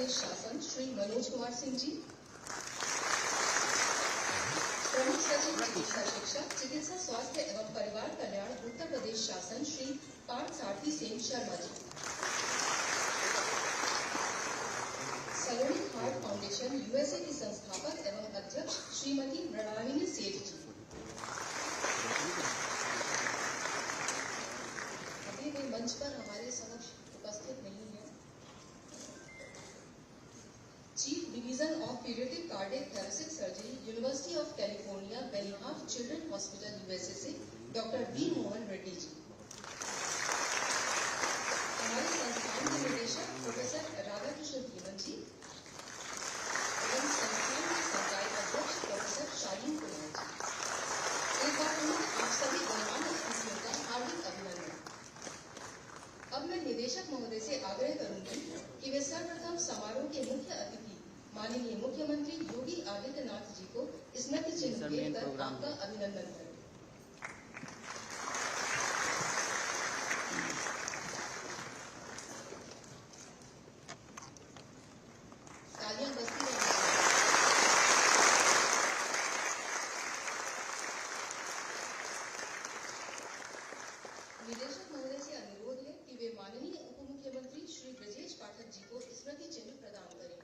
प्रदेश शासन श्री मनोज कुमार सिंह जी, प्रमुख सचिव चिकित्सा शिक्षा, चिकित्सा स्वास्थ्य एवं परिवार कल्याण उत्तर प्रदेश शासन श्री पार्थ सारथी सेन शर्मा जी, सलोनी हार्ट फाउंडेशन यूएसए की संस्थापक एवं अध्यक्ष श्रीमती मृणालिनी सेठ जी। अभी वे मंच पर हमारे समक्ष उपस्थित नहीं है। Chief division of paediatric cardiac thoracic surgery University of California Benioff children hospital USA से डॉक्टर बी मोहन रेड्डी जी। हमारे संस्थान के निदेशक प्रोफेसर राधाकृष्ण धीमन जी एवं संस्थान के संकाय अध्यक्ष प्रोफेसर शालीन कुमार जी। एक बार आप सभी गणमान्य अतिथियों का हार्दिक अभिनंदन। अब मैं निदेशक महोदय से आग्रह करूंगी कि वे सर्वप्रथम समारोह के मुख्य अतिथि माननीय मुख्यमंत्री योगी आदित्यनाथ जी को स्मृति चिन्ह देकर आपका अभिनंदन करें। तालियां बजती रहें। निदेशक महोदय से अनुरोध है कि वे माननीय उप मुख्यमंत्री श्री ब्रजेश पाठक जी को स्मृति चिन्ह प्रदान करें।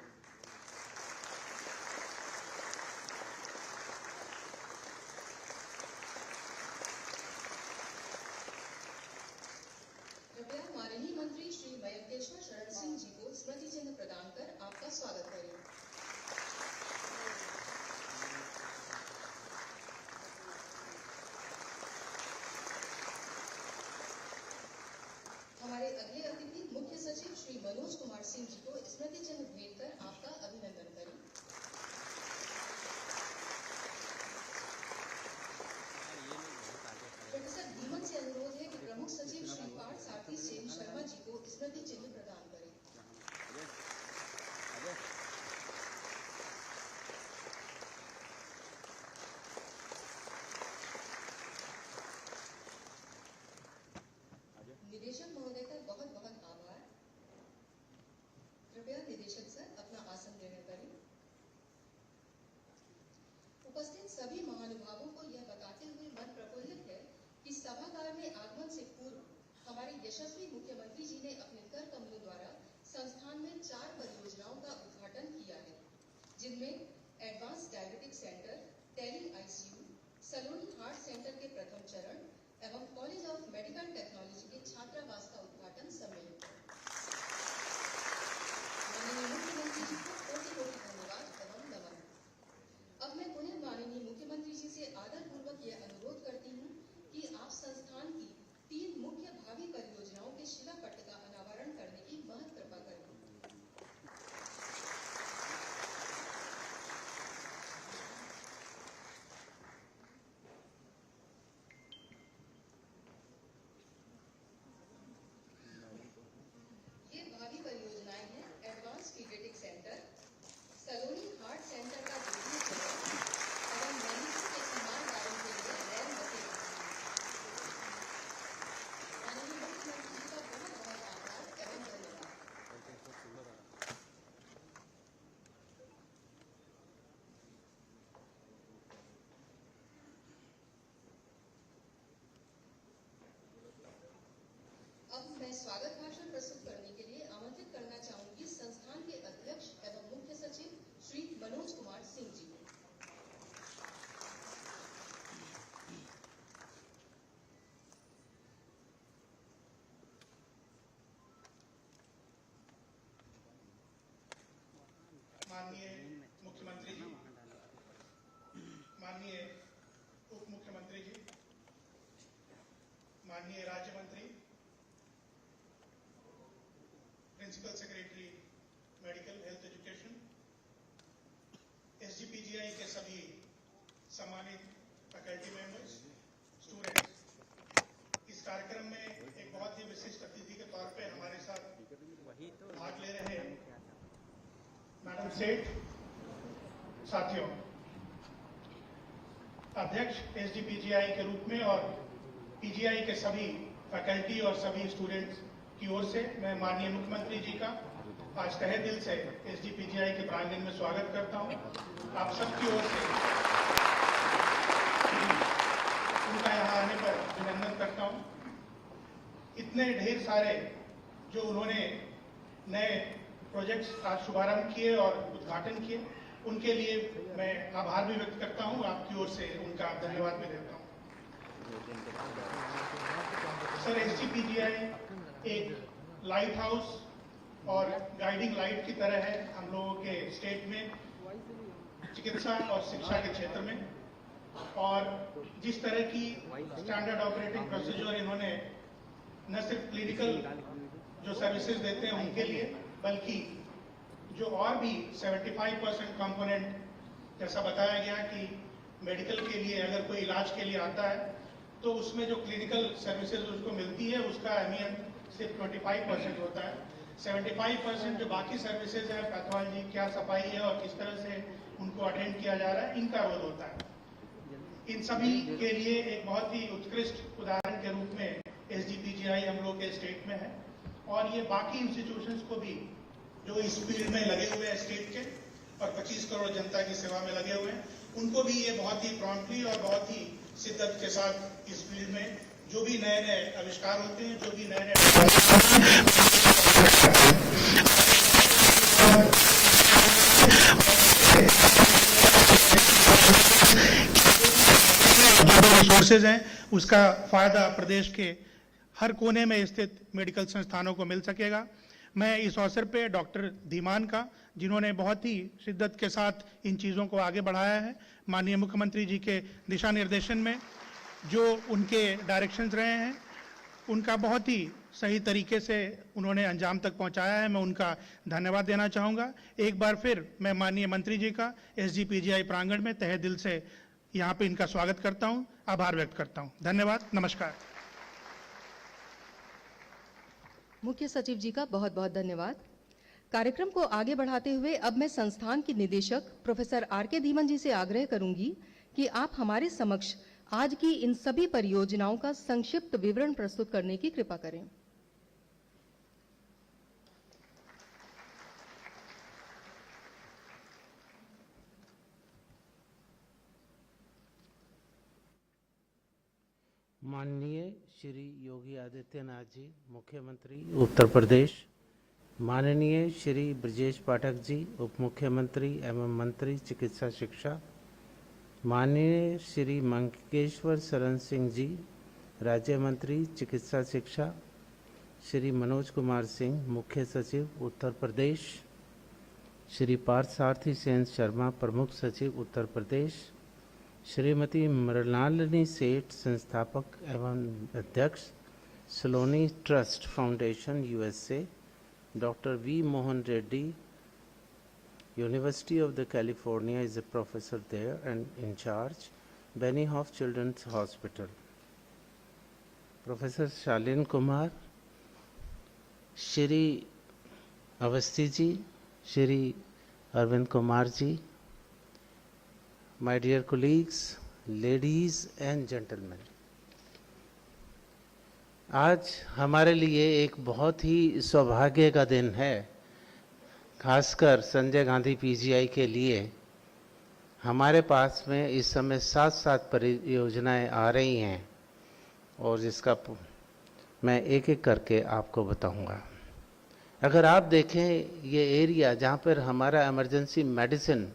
कृपया माननीय मंत्री श्री मयंकेश्वर शरण सिंह जी को स्मृति चिन्ह प्रदान कर आपका स्वागत करें। हमारे अगले अतिथि मुख्य सचिव श्री मनोज कुमार सिंह जी को स्मृति चिन्ह भेंट कर आपका अभिनंदन करें। प्रोफेसर धीमन से अनुरोध है कि प्रमुख सचिव श्री पार्थ सारथी सेन शर्मा जी को स्मृति चिन्ह प्रदान करें। निदेशक महोदय का बहुत बहुत आभार। कृपया निदेशक सर अपना आसन ग्रहण करें। उपस्थित सभी महानुभावों को यह बताते हुए मन प्रफुल्लित है कि सभागार में आगमन से पूर्व हमारे यशस्वी मुख्यमंत्री जी ने अपने कर कमलों द्वारा संस्थान में 4 परियोजनाओं का उद्घाटन किया है, जिनमें advance diabetic centre, tele ICU, Saloni heart centre के प्रथम चरण एवं कॉलेज ऑफ मेडिकल टेक्नोलॉजी के छात्रावास का उद्घाटन सम्मिलित है। माननीय मुख्यमंत्री जी को कोटि-कोटि धन्यवाद एवं नमन। अब मैं पुनः माननीय मुख्यमंत्री जी से आदरपूर्वक यह अनुरोध करती हूँ कि आप संस्थान की 3 मुख्य भावी परियोजनाओं के शिलापट्ट का अनावरण करने की महत् कृपा करें। ये भावी परियोजनाएं हैं एडवांस पीडियाट्रिक सेंटर, सलोनी हार्ट सेंटर का द्वितीय चरण एवं मरीजों के समान कार्यों के लिए नए मशीन। माननीय मुख्यमंत्री जी का बहुत बहुत आभार एवं धन्यवाद। अब मैं स्वागत भाषण प्रस्तुत करने के लिए आमंत्रित करना चाहूंगी संस्थान के अध्यक्ष एवं मुख्य सचिव श्री मनोज कुमार सिंह जी को। माननीय मुख्यमंत्री जी, माननीय उप मुख्यमंत्री जी, माननीय राज्य मंत्री, principal secretary medical health education, SGPGI के सभी सम्मानित फैकल्टी मेंबर्स, स्टूडेंट्स, इस कार्यक्रम में एक बहुत ही विशिष्ट अतिथि के तौर पे हमारे साथ भाग ले रहे हैं मैडम सेठ, साथियों, अध्यक्ष एसजीपीजीआई के रूप में और पीजीआई के सभी फैकल्टी और सभी स्टूडेंट्स की ओर से मैं माननीय मुख्यमंत्री जी का आज तहे दिल से एसजीपीजीआई के प्रांगण में स्वागत करता हूं। आप सबकी ओर से उनका यहाँ आने पर अभिनंदन करता हूं। इतने ढेर सारे जो उन्होंने नए प्रोजेक्ट्स आज शुभारंभ किए और उद्घाटन किए, उनके लिए मैं आभार भी व्यक्त करता हूं। आपकी ओर से उनका धन्यवाद भी देता हूं। सर, एसजीपीजीआई एक लाइट हाउस और गाइडिंग लाइट की तरह है हम लोगों के स्टेट में, चिकित्सा और शिक्षा के क्षेत्र में। और जिस तरह की स्टैंडर्ड ऑपरेटिंग प्रोसीजर इन्होंने न सिर्फ क्लिनिकल जो सर्विसेज देते हैं उनके लिए, बल्कि जो और भी 75% कंपोनेंट, जैसा बताया गया कि मेडिकल के लिए अगर कोई इलाज के लिए आता है तो उसमें जो क्लिनिकल सर्विसेज उसको मिलती है उसका अहमियत सिर्फ 25% होता है। 75% जो बाकी सर्विसेज है, पैथोलॉजी, क्या सफाई है और किस तरह से उनको अटेंड किया जा रहा है, इनका रोल होता है। इन सभी के लिए एक बहुत ही उत्कृष्ट उदाहरण के रूप में एसजीपीजीआई हम लोग के स्टेट में है। और ये बाकी इंस्टीट्यूशंस को भी जो इस फील्ड में लगे हुए हैं स्टेट के और 25 करोड़ जनता की सेवा में लगे हुए हैं, उनको भी ये बहुत ही प्रॉम्प्टली और बहुत ही शिद्दत के साथ इस फील्ड में जो भी नए नए आविष्कार होते हैं, जो भी नए नए रिसोर्सेज हैं, उसका फायदा प्रदेश के हर कोने में स्थित मेडिकल संस्थानों को मिल सकेगा। मैं इस अवसर पे डॉक्टर धीमान का, जिन्होंने बहुत ही शिद्दत के साथ इन चीज़ों को आगे बढ़ाया है, माननीय मुख्यमंत्री जी के दिशा निर्देशन में जो उनके डायरेक्शंस रहे हैं, उनका बहुत ही सही तरीके से उन्होंने अंजाम तक पहुंचाया है। मैं उनका धन्यवाद देना चाहूँगा। एक बार फिर मैं माननीय मंत्री जी का एसजीपीजीआई प्रांगण में तहे दिल से यहाँ पे इनका स्वागत करता हूँ, आभार व्यक्त करता हूँ। धन्यवाद, नमस्कार। मुख्य सचिव जी का बहुत बहुत धन्यवाद। कार्यक्रम को आगे बढ़ाते हुए अब मैं संस्थान के निदेशक प्रोफेसर आर.के. धीमन जी से आग्रह करूंगी कि आप हमारे समक्ष आज की इन सभी परियोजनाओं का संक्षिप्त विवरण प्रस्तुत करने की कृपा करें। माननीय श्री योगी आदित्यनाथ जी, मुख्यमंत्री उत्तर प्रदेश, माननीय श्री ब्रजेश पाठक जी, उप मुख्यमंत्री एवं मंत्री चिकित्सा शिक्षा, माननीय श्री मंकेश्वर शरण सिंह जी, राज्य मंत्री चिकित्सा शिक्षा, श्री मनोज कुमार सिंह, मुख्य सचिव उत्तर प्रदेश, श्री पार्थ सारथी सेन शर्मा, प्रमुख सचिव उत्तर प्रदेश, श्रीमती मृणालिनी सेठ, संस्थापक एवं अध्यक्ष Saloni trust foundation USA, doctor V Mohan Reddy, University of the California is a professor there and in charge, Benioff Children's Hospital, Professor Shalin Kumar, Shri Avasti ji, Shri Arvind Kumar ji, my dear colleagues, ladies and gentlemen, आज हमारे लिए एक बहुत ही सौभाग्य का दिन है। खासकर संजय गांधी पीजीआई के लिए हमारे पास में इस समय 7 परियोजनाएं आ रही हैं और जिसका मैं एक एक करके आपको बताऊंगा। अगर आप देखें ये एरिया जहां पर हमारा emergency medicine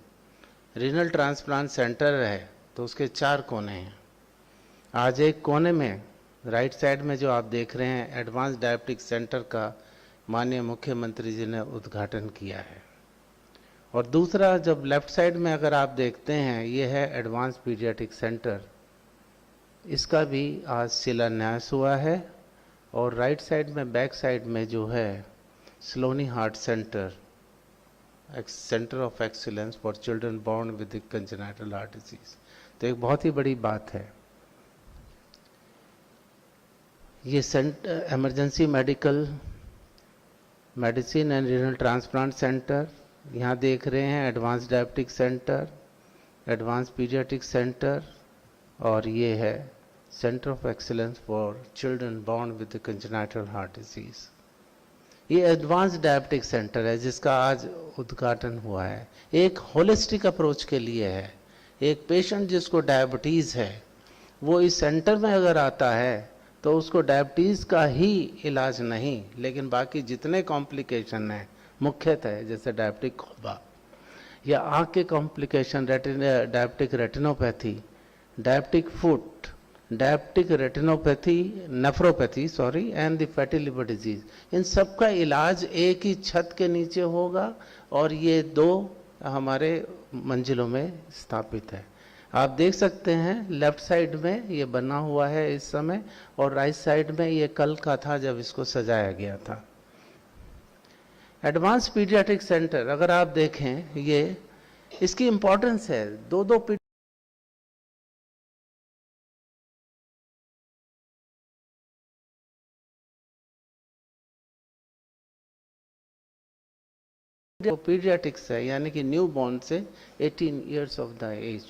renal transplant centre है तो उसके 4 कोने हैं। आज एक कोने में राइट साइड में जो आप देख रहे हैं एडवांस डायबिटिक सेंटर का माननीय मुख्यमंत्री जी ने उद्घाटन किया है, और दूसरा जब लेफ्ट साइड में अगर आप देखते हैं ये है एडवांस पीडियाट्रिक सेंटर, इसका भी आज शिलान्यास हुआ है। और राइट साइड में बैक साइड में जो है Saloni heart centre, centre of excellence for children born with congenital heart disease, तो एक बहुत ही बड़ी बात है। ये centre emergency medicine and renal transplant centre, यहाँ देख रहे हैं advance diabetic centre, advance paediatric centre, और ये है centre of excellence for children born with congenital heart disease. ये एडवांस डायबिटिक सेंटर है जिसका आज उद्घाटन हुआ है। एक होलिस्टिक अप्रोच के लिए है। एक पेशेंट जिसको डायबिटीज़ है वो इस सेंटर में अगर आता है तो उसको डायबिटीज़ का ही इलाज नहीं, लेकिन बाकी जितने कॉम्प्लिकेशन हैं मुख्यतः जैसे डायबिटिक खुबा या आँख के complication, diabetic retinopathy, diabetic foot, diabetic retinopathy, nephropathy sorry, and the fatty liver disease, इन सब का इलाज एक ही छत के नीचे होगा और ये 2 हमारे मंजिलों में स्थापित है। आप देख सकते हैं लेफ्ट साइड में ये बना हुआ है इस समय और राइट साइड में ये कल का था जब इसको सजाया गया था। एडवांस पीडियाट्रिक सेंटर अगर आप देखें, ये इसकी इम्पोर्टेंस है। 2 पीडियाट्रिक्स है, यानी कि न्यू बॉर्न से 18 इयर्स ऑफ द एज,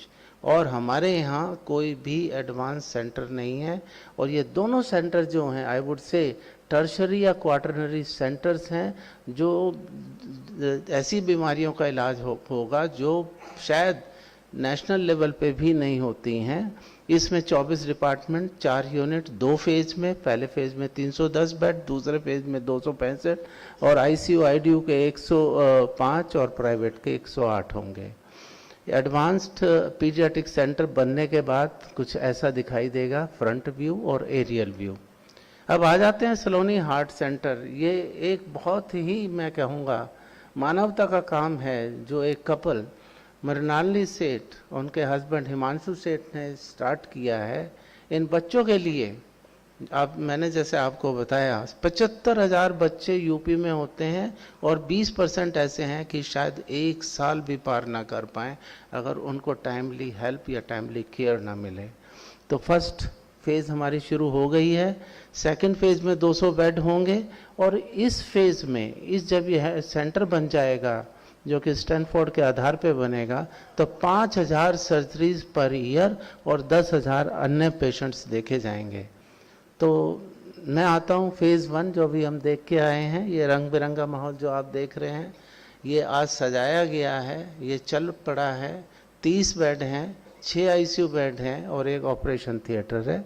और हमारे यहाँ कोई भी एडवांस सेंटर नहीं है। और ये दोनों सेंटर जो हैं आई वुड से टर्शरी या क्वार्टरनरी सेंटर्स हैं जो ऐसी बीमारियों का इलाज होगा जो शायद नेशनल लेवल पे भी नहीं होती हैं। इसमें 24 डिपार्टमेंट, 4 यूनिट, 2 फेज में, पहले फेज में 310 बेड, दूसरे फेज में 265 और आईसीयू आईडीयू के 105 और प्राइवेट के 108 होंगे। एडवांस्ड पीडियाट्रिक सेंटर बनने के बाद कुछ ऐसा दिखाई देगा, फ्रंट व्यू और एरियल व्यू। अब आ जाते हैं सलोनी हार्ट सेंटर। ये एक बहुत ही, मैं कहूँगा, मानवता का काम है जो एक कपल मृणालिनी सेठ, उनके हस्बैंड हिमांशु सेठ ने स्टार्ट किया है। इन बच्चों के लिए, अब मैंने जैसे आपको बताया 75,000 बच्चे यूपी में होते हैं और 20% ऐसे हैं कि शायद 1 साल भी पार ना कर पाएँ अगर उनको टाइमली हेल्प या टाइमली केयर ना मिले। तो फर्स्ट फेज़ हमारी शुरू हो गई है। सेकंड फेज़ में 200 बेड होंगे और इस फेज़ में जब यह सेंटर बन जाएगा जो कि स्टैनफोर्ड के आधार पे बनेगा तो 5,000 सर्जरीज पर ईयर और 10,000 अन्य पेशेंट्स देखे जाएंगे। तो मैं आता हूँ फेज़ 1 जो भी हम देख के आए हैं। ये रंग बिरंगा माहौल जो आप देख रहे हैं ये आज सजाया गया है, ये चल पड़ा है। 30 बेड हैं, 6 आईसीयू बेड हैं और 1 ऑपरेशन थिएटर है।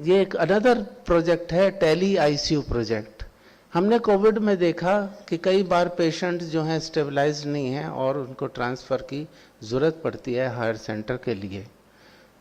ये एक अनदर प्रोजेक्ट है, टेली आईसीयू प्रोजेक्ट। हमने कोविड में देखा कि कई बार पेशेंट जो हैं स्टेबलाइज नहीं हैं और उनको ट्रांसफ़र की ज़रूरत पड़ती है हायर सेंटर के लिए।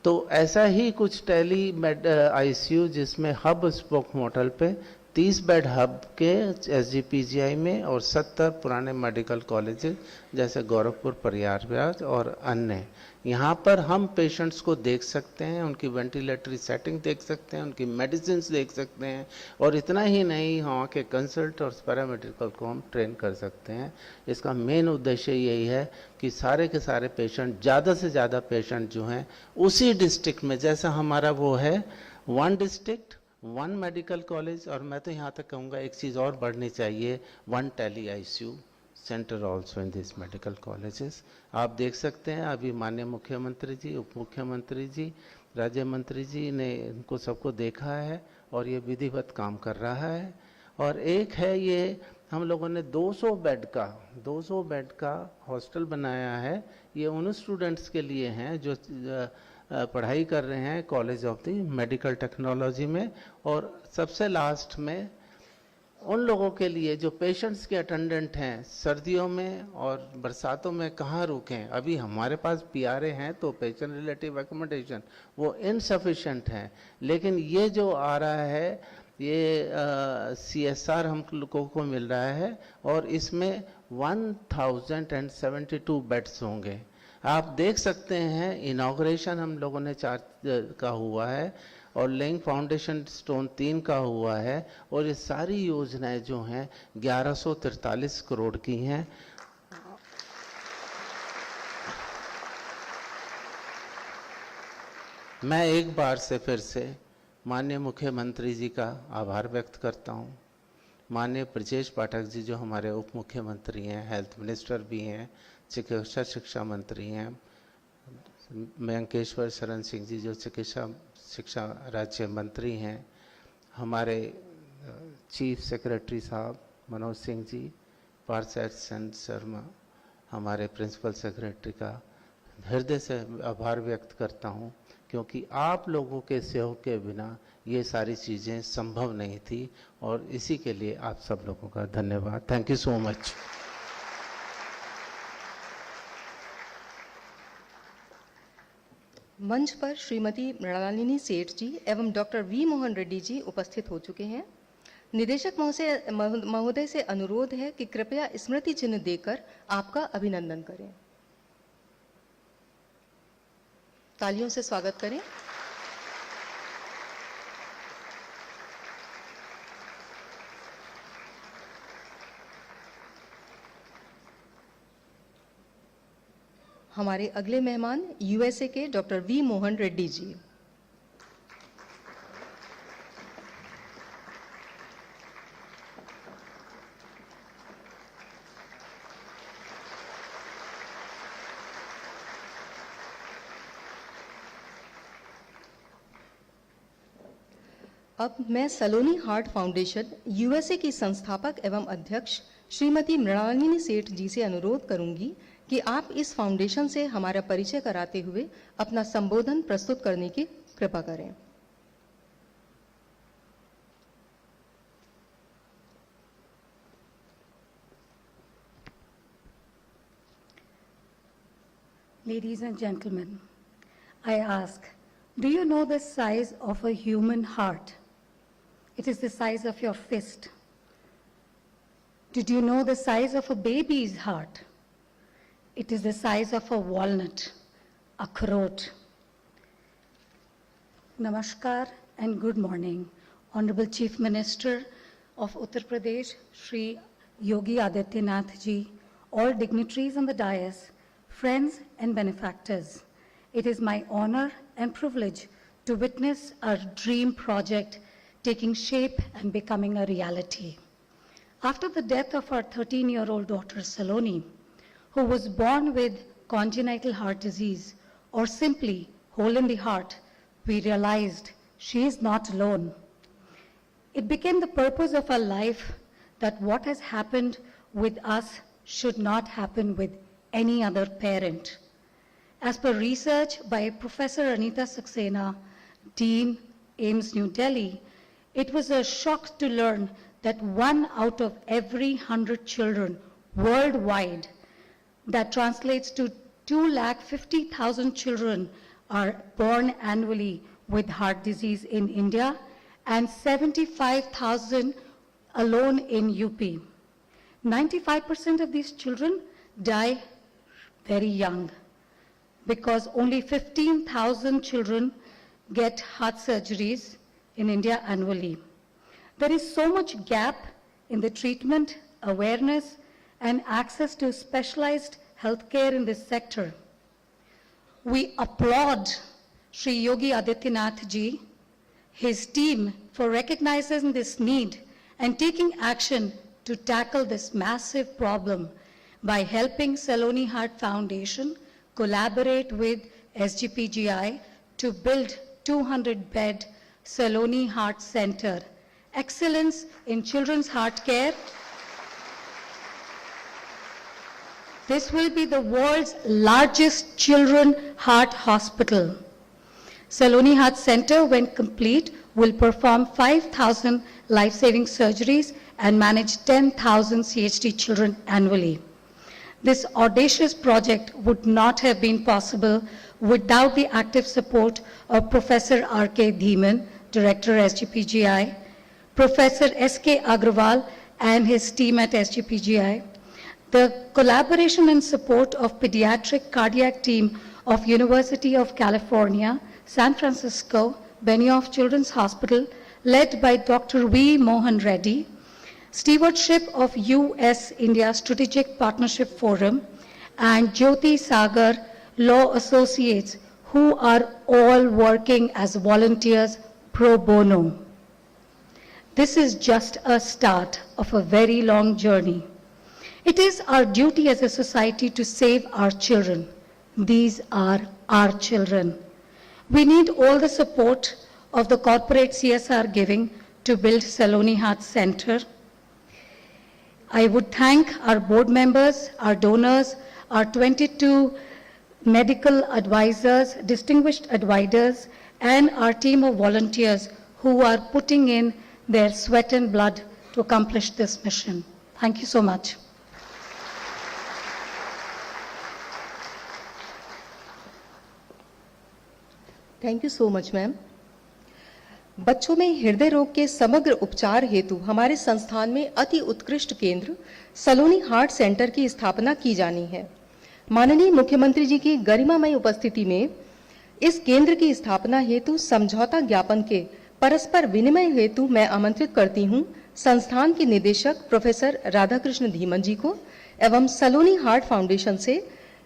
तो ऐसा ही कुछ टेली मेड आईसीयू जिसमें हब स्पोक मॉडल पे 30 बेड हब के एसजीपीजीआई में और 70 पुराने मेडिकल कॉलेजेस जैसे गोरखपुर, प्रयागराज और अन्य, यहाँ पर हम पेशेंट्स को देख सकते हैं, उनकी वेंटिलेटरी सेटिंग देख सकते हैं, उनकी मेडिसिन देख सकते हैं और इतना ही नहीं, वहाँ के कंसल्ट और पैरामेडिकल को हम ट्रेन कर सकते हैं। इसका मेन उद्देश्य यही है कि सारे के सारे पेशेंट, ज़्यादा से ज़्यादा पेशेंट जो हैं उसी डिस्ट्रिक्ट में, जैसा हमारा वो है 1 डिस्ट्रिक्ट 1 मेडिकल कॉलेज, और मैं तो यहाँ तक कहूँगा एक चीज़ और बढ़नी चाहिए, 1 tele ICU centre also in this medical colleges. आप देख सकते हैं अभी माननीय मुख्यमंत्री जी, उप मुख्यमंत्री जी, राज्य मंत्री जी ने इनको सबको देखा है और ये विधिवत काम कर रहा है। और एक है ये हम लोगों ने 200 बेड का हॉस्टल बनाया है। ये उन स्टूडेंट्स के लिए हैं जो पढ़ाई कर रहे हैं college of the medical technology में, और सबसे लास्ट में उन लोगों के लिए जो पेशेंट्स के अटेंडेंट हैं, सर्दियों में और बरसातों में कहाँ रुकें। अभी हमारे पास पीआरए हैं तो पेशेंट रिलेटिव एकोमोडेशन वो इनसफिशेंट हैं, लेकिन ये जो आ रहा है ये सीएसआर हम लोगों को मिल रहा है और इसमें 1072 बेड्स होंगे। आप देख सकते हैं इनॉग्रेशन हम लोगों ने 4 का हुआ है और लेइंग फाउंडेशन स्टोन 3 का हुआ है, और ये सारी योजनाएं जो हैं 1143 करोड़ की हैं। मैं एक बार से फिर से माननीय मुख्यमंत्री जी का आभार व्यक्त करता हूँ। माननीय ब्रजेश पाठक जी जो हमारे उप मुख्यमंत्री हैं, हेल्थ मिनिस्टर भी हैं, चिकित्सा शिक्षा मंत्री हैं, वेंकटेश्वर शरण सिंह जी जो चिकित्सा शिक्षा राज्य मंत्री हैं, हमारे चीफ सेक्रेटरी साहब मनोज सिंह जी, पार्षद संत शर्मा, हमारे प्रिंसिपल सेक्रेटरी का हृदय से आभार व्यक्त करता हूं, क्योंकि आप लोगों के सहयोग के बिना ये सारी चीज़ें संभव नहीं थी, और इसी के लिए आप सब लोगों का धन्यवाद। Thank you so much. मंच पर श्रीमती मृणालिनी सेठ जी एवं डॉक्टर वी मोहन रेड्डी जी उपस्थित हो चुके हैं। निदेशक महोदय से अनुरोध है कि कृपया स्मृति चिन्ह देकर आपका अभिनंदन करें। तालियों से स्वागत करें। हमारे अगले मेहमान यूएसए के डॉक्टर वी मोहन रेड्डी जी। अब मैं सलोनी हार्ट फाउंडेशन यूएसए की संस्थापक एवं अध्यक्ष श्रीमती मृणालिनी सेठ जी से अनुरोध करूंगी कि आप इस फाउंडेशन से हमारा परिचय कराते हुए अपना संबोधन प्रस्तुत करने की कृपा करें। Ladies and gentlemen, I ask, do you know the size of a human heart? It is the size of your fist. Did you know the size of a baby's heart? It is the size of a walnut, a akroot. Namaskar and good morning, Honorable Chief Minister of Uttar Pradesh, Shri Yogi Adityanath ji, all dignitaries on the dais, friends and benefactors. It is my honor and privilege to witness our dream project taking shape and becoming a reality. After the death of our 13-year-old daughter Saloni, who was born with congenital heart disease, or simply hole in the heart, we realized she is not alone. It became the purpose of our life that what has happened with us should not happen with any other parent. As per research by Professor Anita Saxena, Dean, AIIMS New Delhi, it was a shock to learn that 1 out of every 100 children worldwide, that translates to 250,000 children, are born annually with heart disease in India, and 75,000 alone in UP. 95% of these children die very young, because only 15,000 children get heart surgeries in India annually. There is so much gap in the treatment, awareness, and access to specialized healthcare in this sector. We applaud Shri Yogi Adityanath ji, his team, for recognizing this need and taking action to tackle this massive problem by helping Saloni Heart Foundation collaborate with SGPGI to build 200-bed Saloni Heart Center. Excellence in children's heart care. This will be the world's largest children's heart hospital. Saloni Heart Center, when complete, will perform 5,000 life-saving surgeries and manage 10,000 CHD children annually. This audacious project would not have been possible without the active support of Professor R.K. Dhiman, Director SGPGI, Professor S.K. Agrawal and his team at SGPGI, the collaboration and support of pediatric cardiac team of University of California, San Francisco, Benioff Children's Hospital, led by Dr. V. Mohan Reddy, stewardship of US-India Strategic Partnership Forum, and Jyoti Sagar Law Associates, who are all working as volunteers pro bono. This is just a start of a very long journey. It is our duty as a society to save our children. These are our children. We need all the support of the corporate CSR giving to build Saloni Heart Center. I would thank our board members, our donors, our 22 medical advisors, distinguished advisors, and our team of volunteers who are putting in their sweat and blood to accomplish this mission. Thank you so much. Thank you so much ma'am. बच्चों में हृदय रोग के समग्र उपचार हेतु हमारे संस्थान में अति उत्कृष्ट केंद्र सलोनी हार्ट सेंटर की स्थापना की जानी है। माननीय मुख्यमंत्री जी की गरिमामय उपस्थिति में इस केंद्र की स्थापना हेतु समझौता ज्ञापन के परस्पर विनिमय हेतु मैं आमंत्रित करती हूं संस्थान के निदेशक प्रोफेसर राधाकृष्ण धीमन जी को एवं सलोनी हार्ट फाउंडेशन से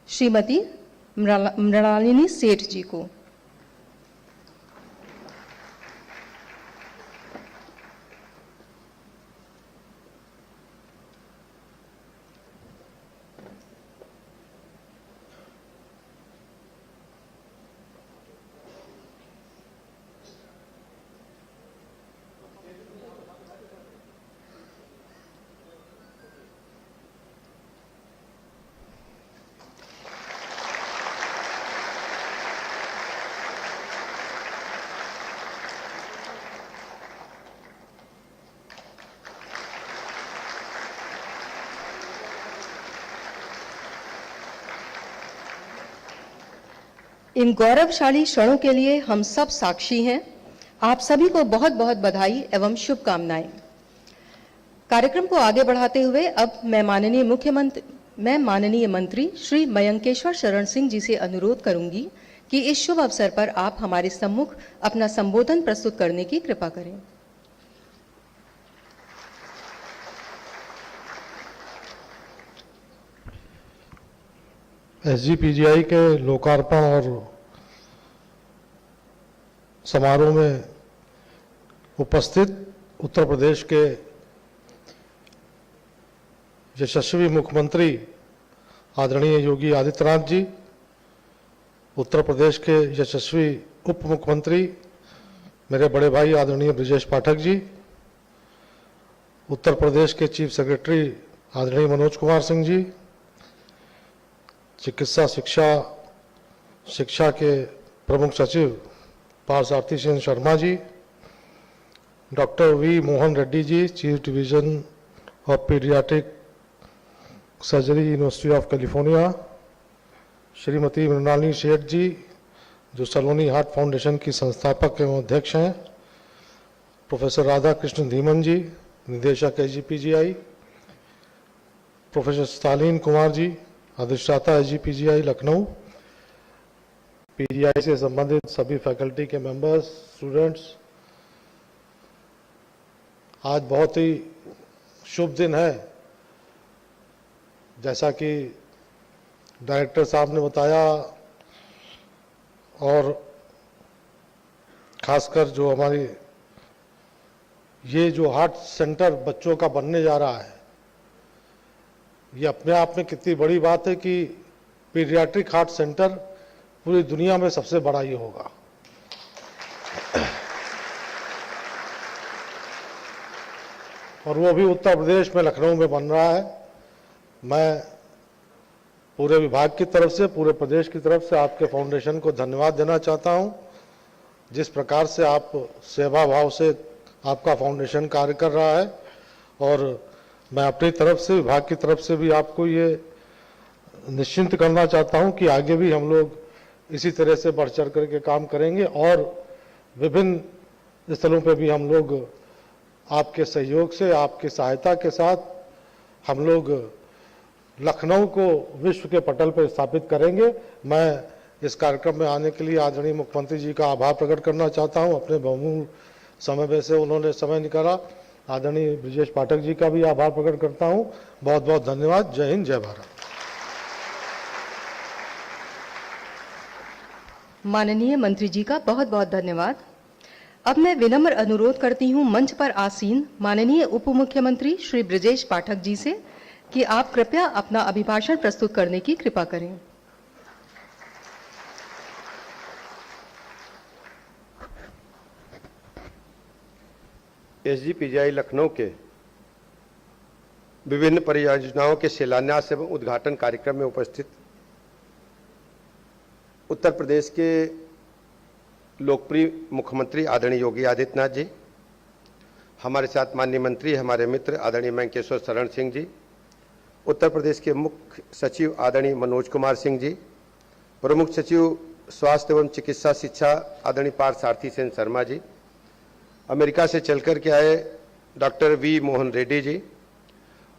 श्रीमती मृणालिनी सेठ जी को। इन गौरवशाली क्षणों के लिए हम सब साक्षी हैं। आप सभी को बहुत बहुत बधाई एवं शुभकामनाएं। कार्यक्रम को आगे बढ़ाते हुए अब मैं माननीय मंत्री श्री मयंकेश्वर शरण सिंह जी से अनुरोध करूंगी कि इस शुभ अवसर पर आप हमारे सम्मुख अपना संबोधन प्रस्तुत करने की कृपा करें। SGPGI के लोकार्पण और समारोह में उपस्थित उत्तर प्रदेश के यशस्वी मुख्यमंत्री आदरणीय योगी आदित्यनाथ जी, उत्तर प्रदेश के यशस्वी उप मुख्यमंत्री मेरे बड़े भाई आदरणीय ब्रिजेश पाठक जी, उत्तर प्रदेश के चीफ सेक्रेटरी आदरणीय मनोज कुमार सिंह जी, चिकित्सा शिक्षा के प्रमुख सचिव Parthasarathi Singh Sharma ji, doctor V Mohan Reddy ji, chief division of paediatric surgery University of California, Shrimati Mrinalini Seth ji जो सलोनी हार्ट फाउंडेशन की संस्थापक एवं अध्यक्ष हैं, प्रोफेसर राधाकृष्ण धीमन जी निदेशक SGPGI, professor Stalin Kumar ji अधिष्ठाता SGPGI लखनऊ, PGI से संबंधित सभी फैकल्टी के मेंबर्स, स्टूडेंट्स, आज बहुत ही शुभ दिन है। जैसा कि डायरेक्टर साहब ने बताया और खासकर जो हमारी ये जो हार्ट सेंटर बच्चों का बनने जा रहा है, ये अपने आप में कितनी बड़ी बात है कि पीडियाट्रिक हार्ट सेंटर पूरी दुनिया में सबसे बड़ा ये होगा। और वो भी उत्तर प्रदेश में लखनऊ में बन रहा है। मैं पूरे विभाग की तरफ से, पूरे प्रदेश की तरफ से आपके फाउंडेशन को धन्यवाद देना चाहता हूं। जिस प्रकार से आप सेवा भाव से आपका फाउंडेशन कार्य कर रहा है, और मैं अपनी तरफ से, विभाग की तरफ से भी आपको ये निश्चिंत करना चाहता हूं कि आगे भी हम लोग इसी तरह से बढ़ चढ़ करके काम करेंगे और विभिन्न स्थलों पे भी हम लोग आपके सहयोग से, आपकी सहायता के साथ हम लोग लखनऊ को विश्व के पटल पर स्थापित करेंगे। मैं इस कार्यक्रम में आने के लिए आदरणीय मुख्यमंत्री जी का आभार प्रकट करना चाहता हूं। अपने बहुमूल्य समय में से उन्होंने समय निकाला। आदरणीय ब्रिजेश पाठक जी का भी आभार प्रकट करता हूं। बहुत बहुत धन्यवाद। जय हिंद, जय भारत। माननीय मंत्री जी का बहुत बहुत धन्यवाद। अब मैं विनम्र अनुरोध करती हूं मंच पर आसीन माननीय उप मुख्यमंत्री श्री ब्रिजेश पाठक जी से कि आप कृपया अपना अभिभाषण प्रस्तुत करने की कृपा करें। एसजीपीजीआई लखनऊ के विभिन्न परियोजनाओं के शिलान्यास एवं उद्घाटन कार्यक्रम में उपस्थित उत्तर प्रदेश के लोकप्रिय मुख्यमंत्री आदरणीय योगी आदित्यनाथ जी, हमारे साथ माननीय मंत्री, हमारे मित्र आदरणीय मैंकेश्वर शरण सिंह जी, उत्तर प्रदेश के मुख्य सचिव आदरणीय मनोज कुमार सिंह जी, प्रमुख सचिव स्वास्थ्य एवं चिकित्सा शिक्षा आदरणीय पार्थसारथी सेन शर्मा जी, अमेरिका से चलकर के आए डॉक्टर वी मोहन रेड्डी जी,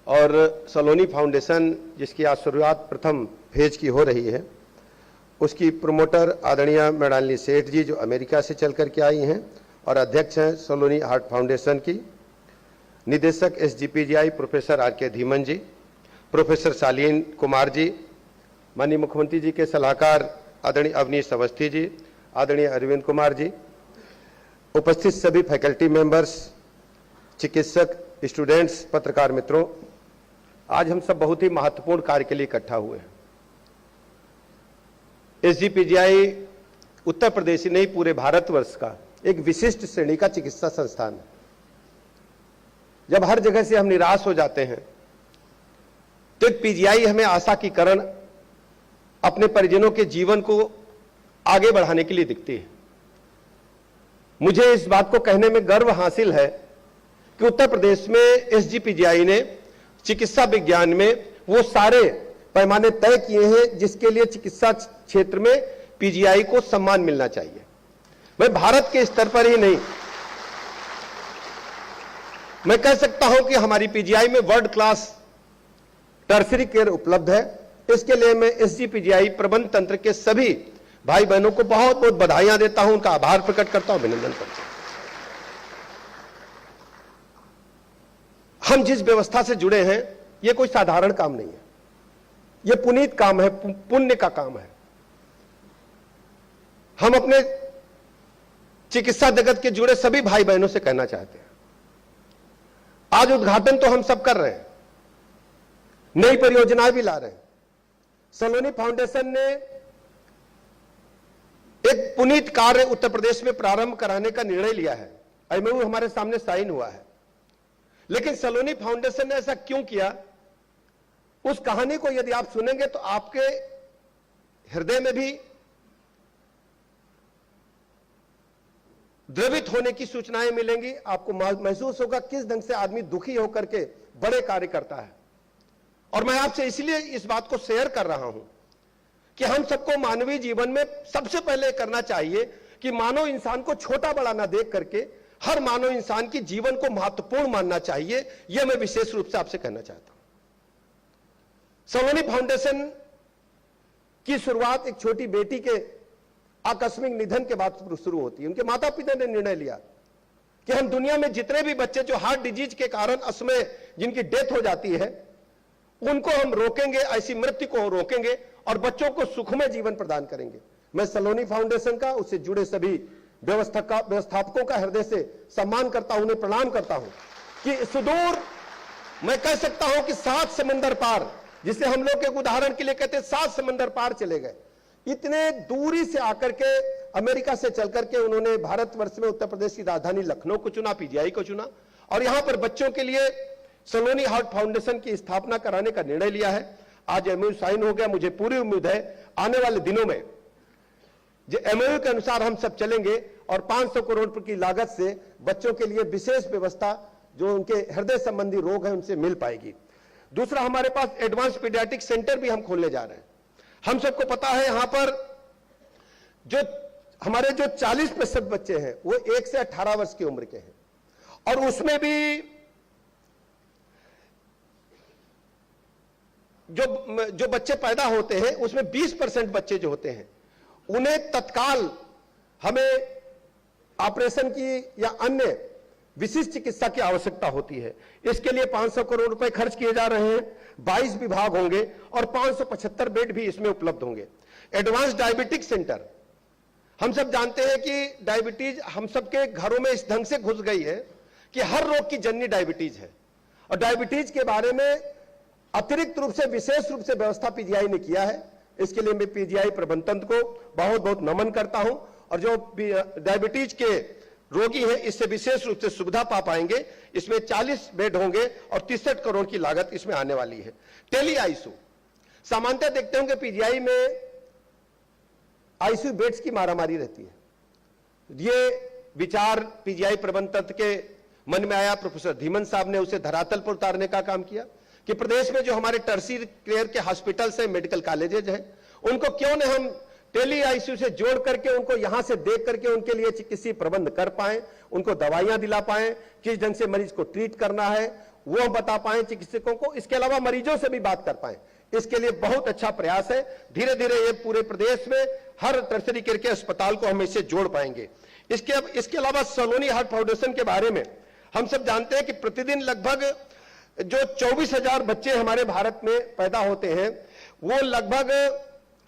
और सलोनी फाउंडेशन जिसकी आज शुरुआत प्रथम फेज की हो रही है, उसकी प्रोमोटर आदरणीय मृणालिनी सेठ जी जो अमेरिका से चल कर के आई हैं और अध्यक्ष हैं सलोनी हार्ट फाउंडेशन की, निदेशक SGPGI professor R K. Dhiman ji, professor Shaleen Kumar जी, माननीय मुख्यमंत्री जी के सलाहकार आदरणीय अवनीश अवस्थी जी, आदरणीय अरविंद कुमार जी, उपस्थित सभी फैकल्टी मेंबर्स, चिकित्सक, स्टूडेंट्स, पत्रकार मित्रों, आज हम सब बहुत ही महत्वपूर्ण कार्य के लिए इकट्ठा हुए हैं। एसजीपीजीआई उत्तर प्रदेश ही नहीं पूरे भारतवर्ष का एक विशिष्ट श्रेणी का चिकित्सा संस्थान है। जब हर जगह से हम निराश हो जाते हैं तो एक पीजीआई हमें आशा की किरण अपने परिजनों के जीवन को आगे बढ़ाने के लिए दिखती है। मुझे इस बात को कहने में गर्व हासिल है कि उत्तर प्रदेश में एसजीपीजीआई ने चिकित्सा विज्ञान में वो सारे पैमाने तय किए हैं जिसके लिए चिकित्सा क्षेत्र में पीजीआई को सम्मान मिलना चाहिए। मैं भारत के स्तर पर ही नहीं, मैं कह सकता हूं कि हमारी पीजीआई में वर्ल्ड क्लास टर्सरी केयर उपलब्ध है। इसके लिए मैं एसजीपीजीआई प्रबंध तंत्र के सभी भाई बहनों को बहुत बहुत बधाइयां देता हूं, उनका आभार प्रकट करता हूं, अभिनंदन करता हूं। हम जिस व्यवस्था से जुड़े हैं यह कोई साधारण काम नहीं है, यह पुनीत काम है, पुण्य का काम है। हम अपने चिकित्सा जगत के जुड़े सभी भाई बहनों से कहना चाहते हैं, आज उद्घाटन तो हम सब कर रहे हैं, नई परियोजनाएं भी ला रहे हैं। सलोनी फाउंडेशन ने एक पुनीत कार्य उत्तर प्रदेश में प्रारंभ कराने का निर्णय लिया है। एमओयू हमारे सामने साइन हुआ है, लेकिन सलोनी फाउंडेशन ने ऐसा क्यों किया, उस कहानी को यदि आप सुनेंगे तो आपके हृदय में भी द्रवित होने की सूचनाएं मिलेंगी। आपको महसूस होगा किस ढंग से आदमी दुखी होकर के बड़े कार्य करता है। और मैं आपसे इसलिए इस बात को शेयर कर रहा हूं कि हम सबको मानवीय जीवन में सबसे पहले करना चाहिए कि मानव इंसान को छोटा बड़ा ना देख करके हर मानव इंसान की जीवन को महत्वपूर्ण मानना चाहिए। यह मैं विशेष रूप से आपसे कहना चाहता हूं। सलोनी फाउंडेशन की शुरुआत एक छोटी बेटी के आकस्मिक निधन के बाद शुरू होती है। उनके माता पिता ने निर्णय लिया कि हम दुनिया में जितने भी बच्चे जो हार्ट डिजीज के कारण असमय जिनकी डेथ हो जाती है उनको हम रोकेंगे, ऐसी मृत्यु को रोकेंगे और बच्चों को सुखमय जीवन प्रदान करेंगे। मैं सलोनी फाउंडेशन का, उससे जुड़े सभी व्यवस्थापकों का हृदय से सम्मान करता हूं, उन्हें प्रणाम करता हूं कि सुदूर, मैं कह सकता हूं कि 7 समंदर पार, जिसे हम लोग एक उदाहरण के लिए कहते हैं 7 समंदर पार चले गए, इतने दूरी से आकर के अमेरिका से चल करके उन्होंने भारतवर्ष में उत्तर प्रदेश की राजधानी लखनऊ को चुना, पीजीआई को चुना और यहां पर बच्चों के लिए सलोनी हार्ट फाउंडेशन की स्थापना कराने का निर्णय लिया है। आज एमओयू साइन हो गया। मुझे पूरी उम्मीद है आने वाले दिनों में जो एमओयू के अनुसार हम सब चलेंगे और 500 करोड़ रुपए की लागत से बच्चों के लिए विशेष व्यवस्था जो उनके हृदय संबंधी रोग हैं उनसे मिल पाएगी। दूसरा, हमारे पास एडवांस पीडियाट्रिक सेंटर भी हम खोलने जा रहे हैं। हम सबको पता है यहां पर जो हमारे जो 40% बच्चे हैं वो 1 से 18 वर्ष की उम्र के हैं और उसमें भी जो बच्चे पैदा होते हैं उसमें 20% बच्चे जो होते हैं उन्हें तत्काल हमें ऑपरेशन की या अन्य विशिष्ट चिकित्सा की आवश्यकता होती है। इसके लिए 500 करोड़ रुपए खर्च किए जा रहे हैं। 22 विभाग होंगे और 575 बेड भी इसमें उपलब्ध होंगे। एडवांस डायबिटिक सेंटर, हम सब जानते हैं कि डायबिटीज हम सबके घरों में इस ढंग से घुस गई है कि हर रोग की जननी डायबिटीज है और डायबिटीज के बारे में अतिरिक्त रूप से विशेष रूप से व्यवस्था पीजीआई ने किया है। इसके लिए मैं पीजीआई प्रबंधन को बहुत बहुत नमन करता हूं और जो डायबिटीज के रोगी हैं इससे विशेष रूप से सुविधा पा पाएंगे। इसमें 40 बेड होंगे और 63 करोड़ की लागत इसमें आने वाली है। टेली आईसीयू, सामान्यतः देखते होंगे पीजीआई में आईसीयू बेड्स की मारामारी रहती है। ये विचार पीजीआई प्रबंधन के मन में आया, प्रोफेसर धीमन साहब ने उसे धरातल पर उतारने का काम किया कि प्रदेश में जो हमारे टर्शियरी केयर के हॉस्पिटल्स हैं, मेडिकल कॉलेजेज हैं, उनको क्यों न हम टेली आईसीयू से जोड़ करके उनको यहां से देख करके उनके लिए चिकित्सीय प्रबंध कर पाए, उनको दवाइयां दिला पाए, किस ढंग से मरीज को ट्रीट करना है वो हम बता पाए चिकित्सकों को, इसके अलावा मरीजों से भी बात कर पाए। इसके लिए बहुत अच्छा प्रयास है। धीरे धीरे ये पूरे प्रदेश में हर टर्शियरी केयर के अस्पताल को हम इससे जोड़ पाएंगे। इसके अलावा सलोनी हार्ट फाउंडेशन के बारे में हम सब जानते हैं कि प्रतिदिन लगभग जो 24,000 बच्चे हमारे भारत में पैदा होते हैं वो लगभग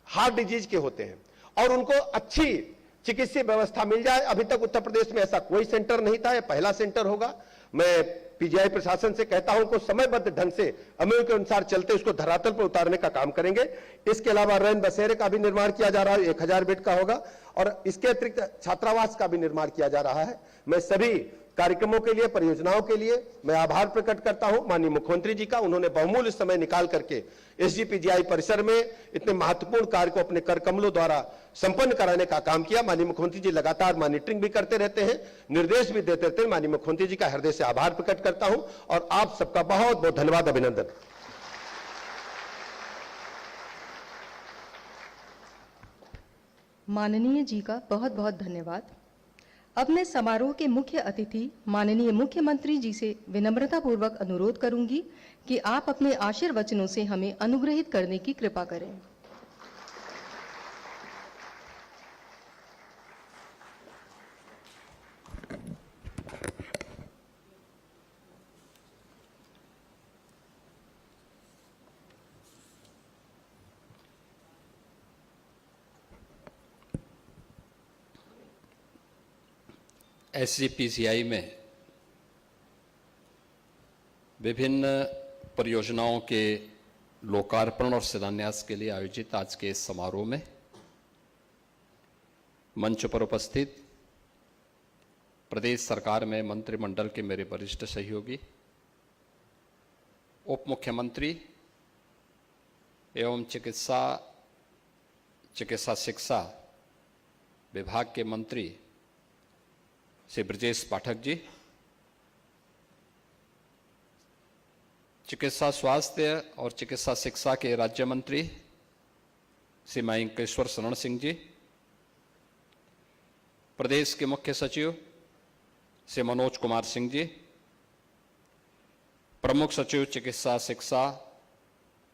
हार्ट डिजीज के होते हैं और उनको अच्छी चिकित्सीय व्यवस्था मिल जाए। अभी तक उत्तर प्रदेश में ऐसा कोई सेंटर नहीं था, यह पहला सेंटर होगा। मैं पीजीआई प्रशासन से कहता हूं को समयबद्ध ढंग से अमल के अनुसार चलते उसको धरातल पर उतारने का काम करेंगे। इसके अलावा रैन बसेरे का भी निर्माण किया जा रहा है, 1000 बेड का होगा और इसके अतिरिक्त छात्रावास का भी निर्माण किया जा रहा है। मैं सभी कार्यक्रमों के लिए, परियोजनाओं के लिए मैं आभार प्रकट करता हूं माननीय मुख्यमंत्री जी का। उन्होंने बहुमूल्य समय निकाल करके एसजीपीजीआई परिसर में इतने महत्वपूर्ण कार्य को अपने कर कमलों द्वारा संपन्न कराने का काम किया। माननीय मुख्यमंत्री जी लगातार मॉनिटरिंग भी करते रहते हैं, निर्देश भी देते रहते हैं। माननीय मुख्यमंत्री जी का हृदय से आभार प्रकट करता हूं और आप सबका बहुत बहुत धन्यवाद, अभिनंदन। माननीय जी का बहुत बहुत धन्यवाद। अब मैं समारोह के मुख्य अतिथि माननीय मुख्यमंत्री जी से विनम्रता पूर्वक अनुरोध करूंगी कि आप अपने आशीर्वचनों से हमें अनुग्रहित करने की कृपा करें। एसजीपीजीआई में विभिन्न परियोजनाओं के लोकार्पण और शिलान्यास के लिए आयोजित आज के इस समारोह में मंच पर उपस्थित प्रदेश सरकार में मंत्रिमंडल के मेरे वरिष्ठ सहयोगी, उप मुख्यमंत्री एवं चिकित्सा शिक्षा विभाग के मंत्री श्री ब्रजेश पाठक जी, चिकित्सा स्वास्थ्य और चिकित्सा शिक्षा के राज्य मंत्री श्री मयंकेश्वर शरण सिंह जी, प्रदेश के मुख्य सचिव श्री मनोज कुमार सिंह जी, प्रमुख सचिव चिकित्सा शिक्षा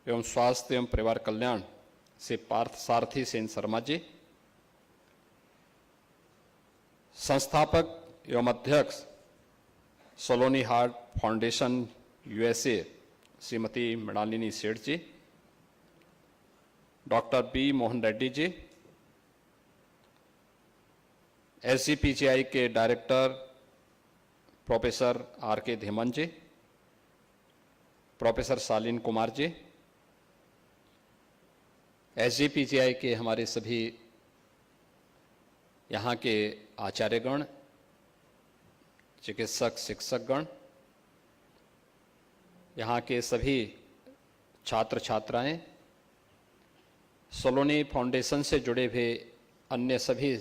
एवं स्वास्थ्य एवं परिवार कल्याण श्री पार्थ सारथी सेन शर्मा जी, संस्थापक एवं अध्यक्ष Saloni heart foundation USA Shrimati Mrinalini Seth ji, doctor B Mohan Reddy ji, SGPGI के director professor R K Dhiman ji, professor Shaleen Kumar ji, SGPGI के हमारे सभी यहाँ के आचार्यगण, चिकित्सक शिक्षकगण, यहाँ के सभी छात्र छात्राएं, सलोनी फाउंडेशन से जुड़े हुए अन्य सभी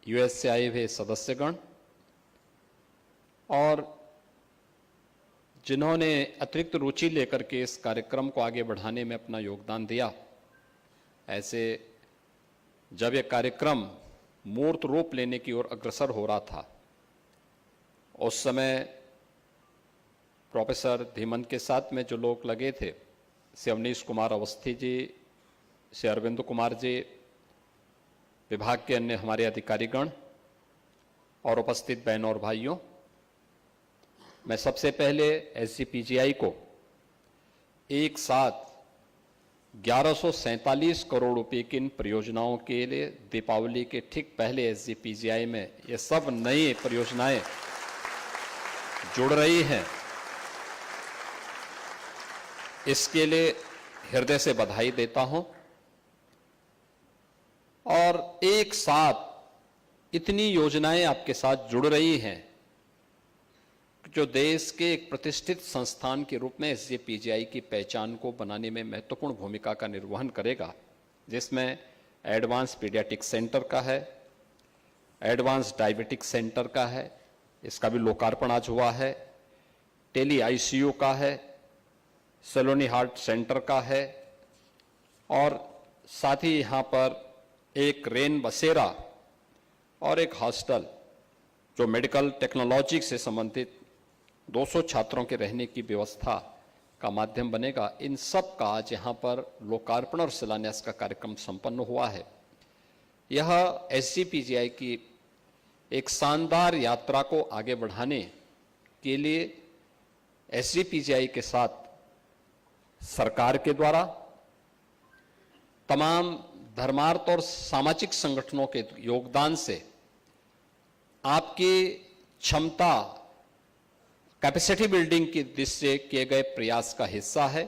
यूएस से आए हुए सदस्यगण और जिन्होंने अतिरिक्त रुचि लेकर के इस कार्यक्रम को आगे बढ़ाने में अपना योगदान दिया। ऐसे जब यह कार्यक्रम मूर्त रूप लेने की ओर अग्रसर हो रहा था, उस समय प्रोफेसर धीमन के साथ में जो लोग लगे थे, श्री अवनीश कुमार अवस्थी जी, श्री अरविंद कुमार जी, विभाग के अन्य हमारे अधिकारीगण और उपस्थित बहनों और भाइयों, मैं सबसे पहले एसजीपीजीआई को एक साथ 1147 करोड़ रुपए की इन परियोजनाओं के लिए दीपावली के ठीक पहले एसजीपीजीआई में ये सब नई परियोजनाएं जुड़ रही हैं, इसके लिए हृदय से बधाई देता हूं। और एक साथ इतनी योजनाएं आपके साथ जुड़ रही हैं जो देश के एक प्रतिष्ठित संस्थान के रूप में SJPGI की पहचान को बनाने में महत्वपूर्ण भूमिका का निर्वहन करेगा, जिसमें एडवांस पीडियाट्रिक सेंटर का है, एडवांस डायबिटिक सेंटर का है, इसका भी लोकार्पण आज हुआ है, टेली ICU का है, सलोनी हार्ट सेंटर का है, और साथ ही यहाँ पर एक रेन बसेरा और एक हॉस्टल जो मेडिकल टेक्नोलॉजी से संबंधित 200 छात्रों के रहने की व्यवस्था का माध्यम बनेगा। इन सब का आज यहाँ पर लोकार्पण और शिलान्यास का कार्यक्रम संपन्न हुआ है। यह SJPGI की एक शानदार यात्रा को आगे बढ़ाने के लिए SJPGI के साथ सरकार के द्वारा तमाम धर्मार्थ और सामाजिक संगठनों के योगदान से आपकी क्षमता कैपेसिटी बिल्डिंग की दिशा से किए गए प्रयास का हिस्सा है।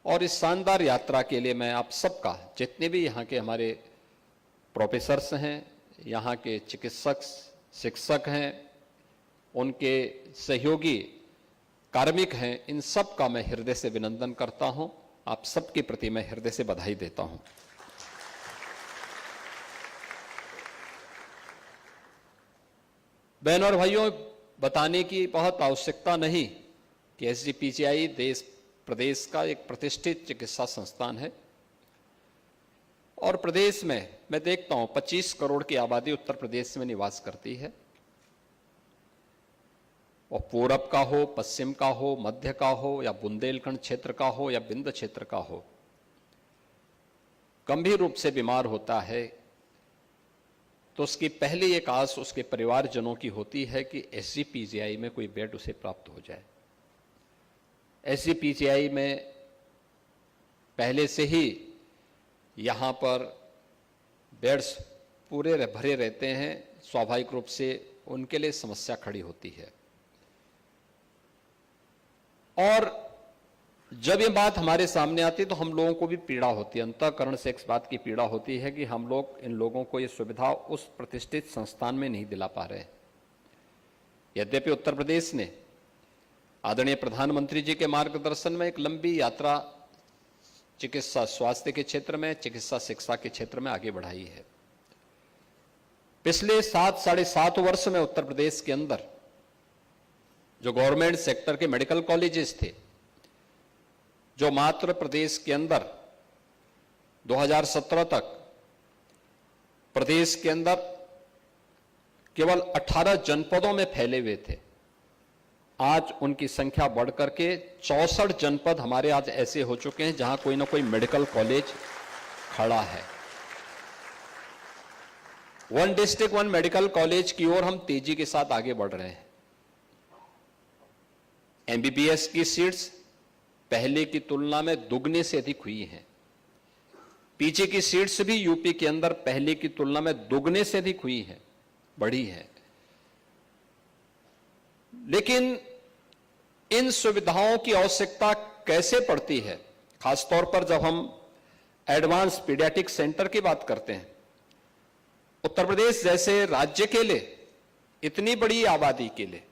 और इस शानदार यात्रा के लिए मैं आप सबका, जितने भी यहाँ के हमारे प्रोफेसर्स हैं, यहाँ के चिकित्सक शिक्षक हैं, उनके सहयोगी कार्मिक हैं, इन सब का मैं हृदय से अभिनंदन करता हूं। आप सबके प्रति मैं हृदय से बधाई देता हूं। बहनों और भाइयों, बताने की बहुत आवश्यकता नहीं कि SJPGI देश प्रदेश का एक प्रतिष्ठित चिकित्सा संस्थान है। और प्रदेश में मैं देखता हूं 25 करोड़ की आबादी उत्तर प्रदेश में निवास करती है, और पूरब का हो, पश्चिम का हो, मध्य का हो, या बुंदेलखंड क्षेत्र का हो, या बिंद क्षेत्र का हो, गंभीर रूप से बीमार होता है तो उसकी पहली एक आस उसके परिवारजनों की होती है कि SJPGI में कोई बेड उसे प्राप्त हो जाए। SJPGI में पहले से ही यहाँ पर बेड्स पूरे भरे रहते हैं, स्वाभाविक रूप से उनके लिए समस्या खड़ी होती है। और जब ये बात हमारे सामने आती है तो हम लोगों को भी पीड़ा होती है, अंतःकरण से इस बात की पीड़ा होती है कि हम लोग इन लोगों को ये सुविधा उस प्रतिष्ठित संस्थान में नहीं दिला पा रहे हैं। यद्यपि उत्तर प्रदेश ने आदरणीय प्रधानमंत्री जी के मार्गदर्शन में एक लंबी यात्रा चिकित्सा स्वास्थ्य के क्षेत्र में, चिकित्सा शिक्षा के क्षेत्र में आगे बढ़ाई है। पिछले 7-7.5 वर्ष में उत्तर प्रदेश के अंदर जो गवर्नमेंट सेक्टर के मेडिकल कॉलेजेस थे, जो मात्र प्रदेश के अंदर 2017 तक प्रदेश के अंदर केवल 18 जनपदों में फैले हुए थे, आज उनकी संख्या बढ़कर के 64 जनपद हमारे आज ऐसे हो चुके हैं जहां कोई ना कोई मेडिकल कॉलेज खड़ा है। One district one medical college की ओर हम तेजी के साथ आगे बढ़ रहे हैं। MBBS की सीट्स पहले की तुलना में दुगने से अधिक हुई हैं। PG की सीट्स भी यूपी के अंदर पहले की तुलना में दुगने से अधिक हुई हैं, बढ़ी है। लेकिन इन सुविधाओं की आवश्यकता कैसे पड़ती है, खासतौर पर जब हम एडवांस पीडियाट्रिक सेंटर की बात करते हैं। उत्तर प्रदेश जैसे राज्य के लिए, इतनी बड़ी आबादी के लिए,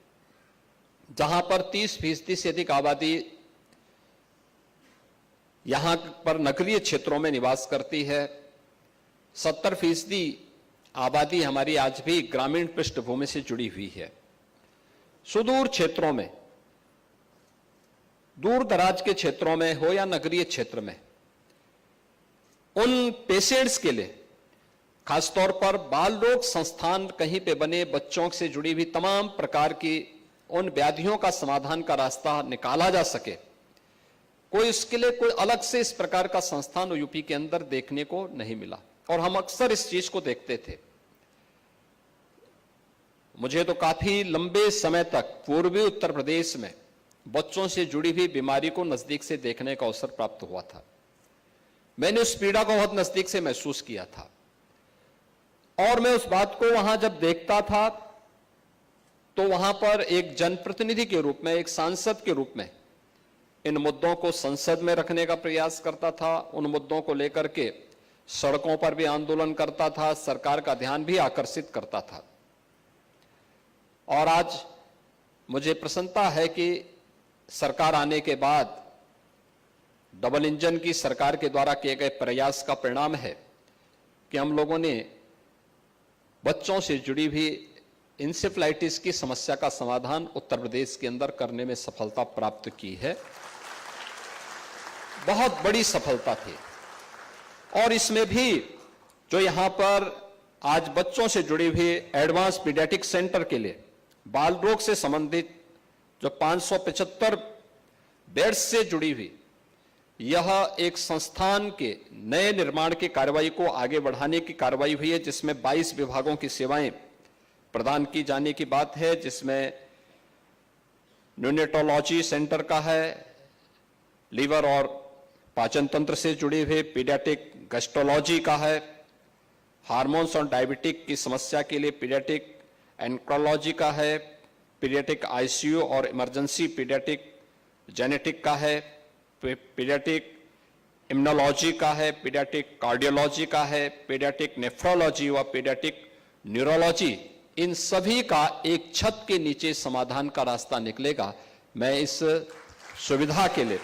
जहां पर 30% से अधिक आबादी यहां पर नगरीय क्षेत्रों में निवास करती है, 70% आबादी हमारी आज भी ग्रामीण पृष्ठभूमि से जुड़ी हुई है। सुदूर क्षेत्रों में, दूर दराज के क्षेत्रों में हो या नगरीय क्षेत्र में, उन पेशेंट्स के लिए, खासतौर पर बाल रोग संस्थान कहीं पे बने, बच्चों से जुड़ी हुई तमाम प्रकार की उन व्याधियों का समाधान का रास्ता निकाला जा सके, कोई इसके लिए कोई अलग से इस प्रकार का संस्थान यूपी के अंदर देखने को नहीं मिला। और हम अक्सर इस चीज को देखते थे। मुझे तो काफी लंबे समय तक पूर्वी उत्तर प्रदेश में बच्चों से जुड़ी हुई बीमारी को नजदीक से देखने का अवसर प्राप्त हुआ था। मैंने उस पीड़ा को बहुत नजदीक से महसूस किया था, और मैं उस बात को वहां जब देखता था तो वहां पर एक जनप्रतिनिधि के रूप में, एक सांसद के रूप में इन मुद्दों को संसद में रखने का प्रयास करता था। उन मुद्दों को लेकर के सड़कों पर भी आंदोलन करता था, सरकार का ध्यान भी आकर्षित करता था। और आज मुझे प्रसन्नता है कि सरकार आने के बाद डबल इंजन की सरकार के द्वारा किए गए प्रयास का परिणाम है कि हम लोगों ने बच्चों से जुड़ी हुई इंसेफ्लाइटिस की समस्या का समाधान उत्तर प्रदेश के अंदर करने में सफलता प्राप्त की है। बहुत बड़ी सफलता थी। और इसमें भी जो यहां पर आज बच्चों से जुड़ी हुई एडवांस पीडियाट्रिक सेंटर के लिए बाल रोग से संबंधित जो 575 बेड्स से जुड़ी हुई यह एक संस्थान के नए निर्माण की कार्रवाई को आगे बढ़ाने की कार्रवाई हुई है, जिसमें 22 विभागों की सेवाएं प्रदान की जाने की बात है, जिसमें न्यूनेटोलॉजी सेंटर का है, लीवर और पाचन तंत्र से जुड़े हुए पीडियाट्रिक गैस्ट्रोलॉजी का है, हार्मोन्स और डायबिटिक की समस्या के लिए पीडियाट्रिक एंक्रोलॉजी का है, पीडियाट्रिक आईसीयू और इमरजेंसी पीडियाट्रिक जेनेटिक का है, पीडियाट्रिक इम्यूनोलॉजी का है, पीडियाट्रिक कार्डियोलॉजी का है, पीडियाट्रिक नेफ्रोलॉजी व पीडियाट्रिक न्यूरोलॉजी। इन सभी का एक छत के नीचे समाधान का रास्ता निकलेगा। मैं इस सुविधा के लिए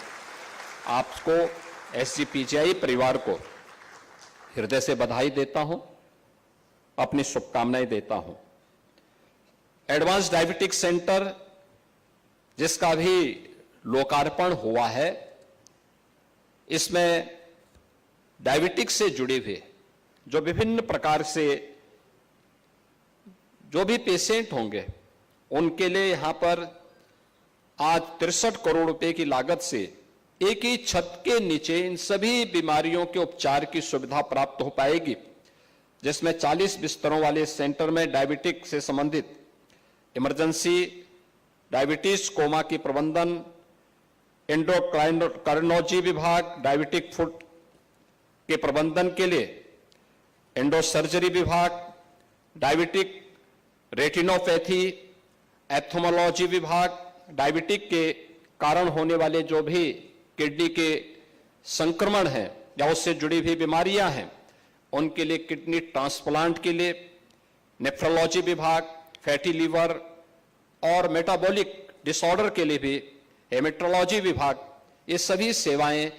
आपको एसजीपीजीआई परिवार को हृदय से बधाई देता हूं, अपनी शुभकामनाएं देता हूं। एडवांस डायबिटिक सेंटर जिसका भी लोकार्पण हुआ है, इसमें डायबिटिक्स से जुड़े हुए जो विभिन्न प्रकार से जो भी पेशेंट होंगे उनके लिए यहां पर आज 63 करोड़ रुपए की लागत से एक ही छत के नीचे इन सभी बीमारियों के उपचार की सुविधा प्राप्त हो पाएगी, जिसमें 40 बिस्तरों वाले सेंटर में डायबिटिक से संबंधित इमरजेंसी डायबिटीज कोमा की प्रबंधन, एंडोक्राइनोलॉजी विभाग, डायबिटिक फुट के प्रबंधन के लिए एंडोसर्जरी विभाग, डायबिटिक रेटिनोपैथी, एप्थोमोलॉजी विभाग, डायबिटिक के कारण होने वाले जो भी किडनी के संक्रमण हैं या उससे जुड़ी हुई बीमारियां हैं उनके लिए किडनी ट्रांसप्लांट के लिए नेफ्रोलॉजी विभाग, फैटी लीवर और मेटाबॉलिक डिसऑर्डर के लिए भी हेमेटोलॉजी विभाग, ये सभी सेवाएं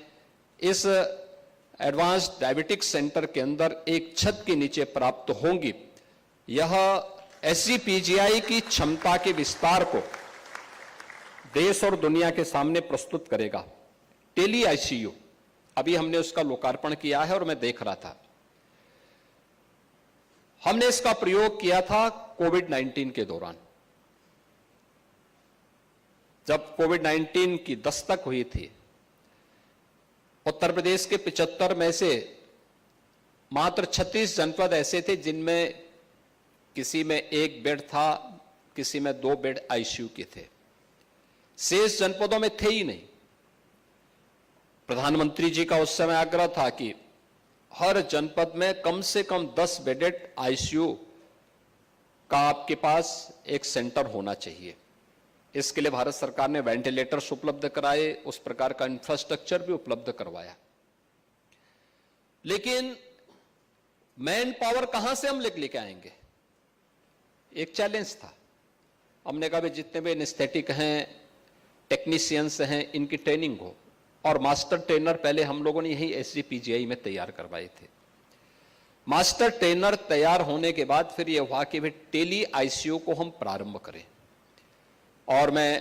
इस एडवांस्ड डायबिटिक सेंटर के अंदर एक छत के नीचे प्राप्त होंगी। यह एसजीपीजीआई की क्षमता के विस्तार को देश और दुनिया के सामने प्रस्तुत करेगा। टेली आईसीयू अभी हमने उसका लोकार्पण किया है और मैं देख रहा था, हमने इसका प्रयोग किया था कोविड-19 के दौरान। जब कोविड-19 की दस्तक हुई थी, उत्तर प्रदेश के 75 में से मात्र 36 जनपद ऐसे थे जिनमें किसी में 1 बेड था, किसी में 2 बेड आईसीयू के थे, शेष जनपदों में थे ही नहीं। प्रधानमंत्री जी का उस समय आग्रह था कि हर जनपद में कम से कम 10 बेडेड आईसीयू का आपके पास एक सेंटर होना चाहिए। इसके लिए भारत सरकार ने वेंटिलेटर्स उपलब्ध कराए, उस प्रकार का इंफ्रास्ट्रक्चर भी उपलब्ध करवाया। लेकिन मैन पावर कहां से हम लेके आएंगे, एक चैलेंज था। हमने कहा जितने भी एनेस्थेटिक हैं, टेक्नीशियंस हैं, इनकी ट्रेनिंग हो, और मास्टर ट्रेनर पहले हम लोगों ने यही एसजीपीजीआई में तैयार करवाए थे। मास्टर ट्रेनर तैयार होने के बाद फिर यह हुआ कि भाई टेली आईसीयू को हम प्रारंभ करें, और मैं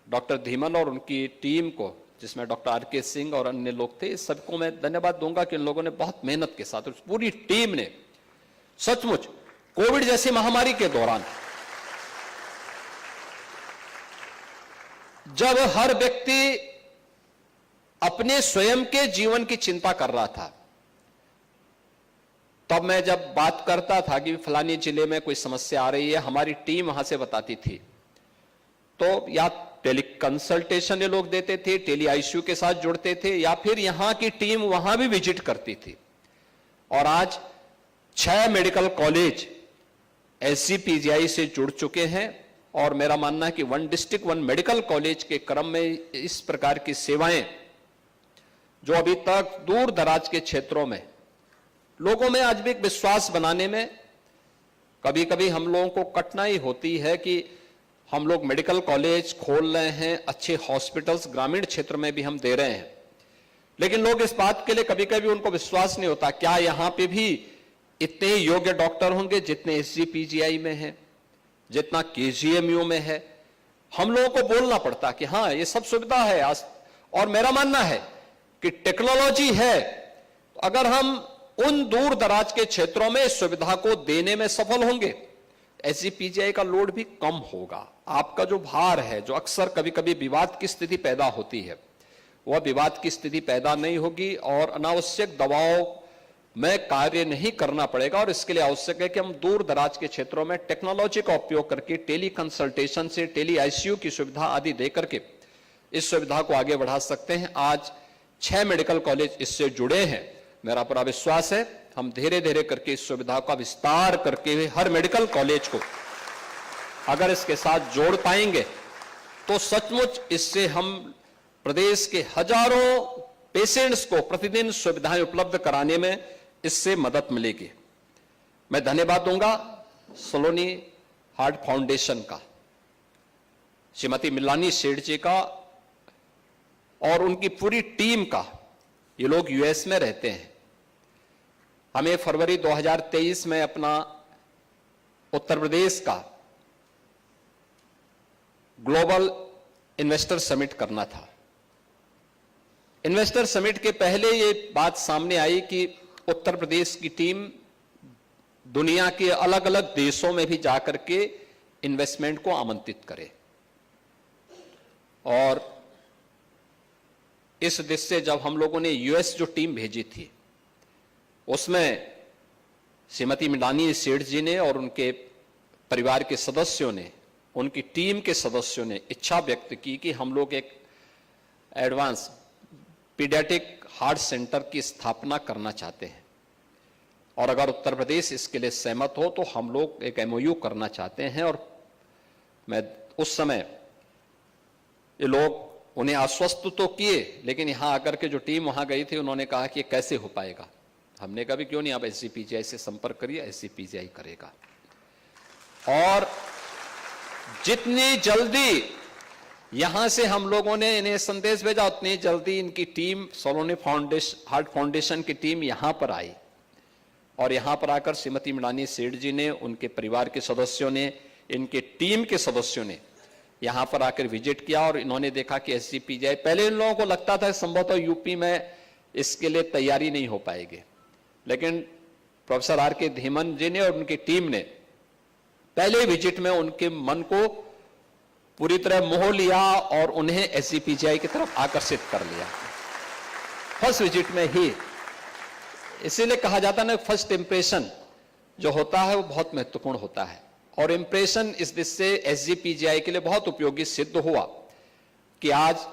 डॉक्टर धीमन और उनकी टीम को, जिसमें डॉक्टर आरके सिंह और अन्य लोग थे, सबको मैं धन्यवाद दूंगा कि इन लोगों ने बहुत मेहनत के साथ, उस पूरी टीम ने सचमुच कोविड जैसी महामारी के दौरान, जब हर व्यक्ति अपने स्वयं के जीवन की चिंता कर रहा था, तब मैं जब बात करता था कि फलानी जिले में कोई समस्या आ रही है, हमारी टीम वहां से बताती थी, तो या टेली कंसल्टेशन ये लोग देते थे, टेली आईसीयू के साथ जुड़ते थे, या फिर यहां की टीम वहां भी विजिट करती थी। और आज 6 मेडिकल कॉलेज एसजीपीजीआई से जुड़ चुके हैं, और मेरा मानना है कि 1 डिस्ट्रिक्ट 1 मेडिकल कॉलेज के क्रम में इस प्रकार की सेवाएं जो अभी तक दूर दराज के क्षेत्रों में लोगों में आज भी एक विश्वास बनाने में कभी कभी हम लोगों को कठिनाई होती है कि हम लोग मेडिकल कॉलेज खोल रहे हैं, अच्छे हॉस्पिटल्स ग्रामीण क्षेत्र में भी हम दे रहे हैं, लेकिन लोग इस बात के लिए कभी कभी उनको विश्वास नहीं होता, क्या यहां पे भी इतने योग्य डॉक्टर होंगे जितने एसजीपीजीआई में है, जितना केजीएमयू में है। हम लोगों को बोलना पड़ता कि हाँ ये सब सुविधा है। और मेरा मानना है कि टेक्नोलॉजी है, अगर हम उन दूर दराज के क्षेत्रों में इस सुविधा को देने में सफल होंगे, एसजीपीजीआई का लोड भी कम होगा। आपका जो भार है, जो अक्सर कभी कभी विवाद की स्थिति पैदा होती है, वह विवाद की स्थिति पैदा नहीं होगी और अनावश्यक दबाव में कार्य नहीं करना पड़ेगा। और इसके लिए आवश्यक है कि हम दूर दराज के क्षेत्रों में टेक्नोलॉजी का उपयोग करके टेली कंसल्टेशन से टेली आईसीयू की सुविधा आदि दे करके इस सुविधा को आगे बढ़ा सकते हैं। आज 6 मेडिकल कॉलेज इससे जुड़े हैं। मेरा पूरा विश्वास है हम धीरे धीरे करके इस सुविधा का विस्तार करके हर मेडिकल कॉलेज को अगर इसके साथ जोड़ पाएंगे तो सचमुच इससे हम प्रदेश के हजारों पेशेंट्स को प्रतिदिन सुविधाएं उपलब्ध कराने में इससे मदद मिलेगी। मैं धन्यवाद दूंगा सलोनी हार्ट फाउंडेशन का, श्रीमती मिलानी सेठ जी का और उनकी पूरी टीम का। ये लोग यूएस में रहते हैं। हमें फरवरी 2023 में अपना उत्तर प्रदेश का ग्लोबल इन्वेस्टर समिट करना था। इन्वेस्टर समिट के पहले ये बात सामने आई कि उत्तर प्रदेश की टीम दुनिया के अलग अलग देशों में भी जाकर के इन्वेस्टमेंट को आमंत्रित करे। और इस दिशा से जब हम लोगों ने यूएस जो टीम भेजी थी, उसमें श्रीमती मिलानी सेठ जी ने और उनके परिवार के सदस्यों ने, उनकी टीम के सदस्यों ने इच्छा व्यक्त की कि हम लोग एक एडवांस पीडियाट्रिक हार्ट सेंटर की स्थापना करना चाहते हैं और अगर उत्तर प्रदेश इसके लिए सहमत हो तो हम लोग एक एमओयू करना चाहते हैं। और मैं उस समय ये लोग उन्हें आश्वस्त तो किए, लेकिन यहां आकर के जो टीम वहां गई थी उन्होंने कहा कि ये कैसे हो पाएगा। हमने कहा भी क्यों नहीं, आप एसजीपीजीआई से संपर्क करिए, एसजीपीजीआई करेगा। और जितनी जल्दी यहां से हम लोगों ने इन्हें संदेश भेजा, उतनी जल्दी इनकी टीम सलोनी हार्ट फाउंडेशन की टीम यहां पर आई और यहां पर आकर श्रीमती मिलानी सेठ जी ने, उनके परिवार के सदस्यों ने, इनके टीम के सदस्यों ने यहां पर आकर विजिट किया और इन्होंने देखा कि एसजीपीजीआई, पहले इन लोगों को लगता था संभवतः यूपी में इसके लिए तैयारी नहीं हो पाएगी, लेकिन प्रोफेसर आर के धीमन जी ने और उनकी टीम ने पहले विजिट में उनके मन को पूरी तरह मोह लिया और उन्हें एसजीपीजीआई की तरफ आकर्षित कर लिया फर्स्ट विजिट में ही। इसीलिए कहा जाता है ना, फर्स्ट इंप्रेशन जो होता है वो बहुत महत्वपूर्ण होता है और इंप्रेशन इस दिशा से एसजीपीजीआई के लिए बहुत उपयोगी सिद्ध हुआ कि आज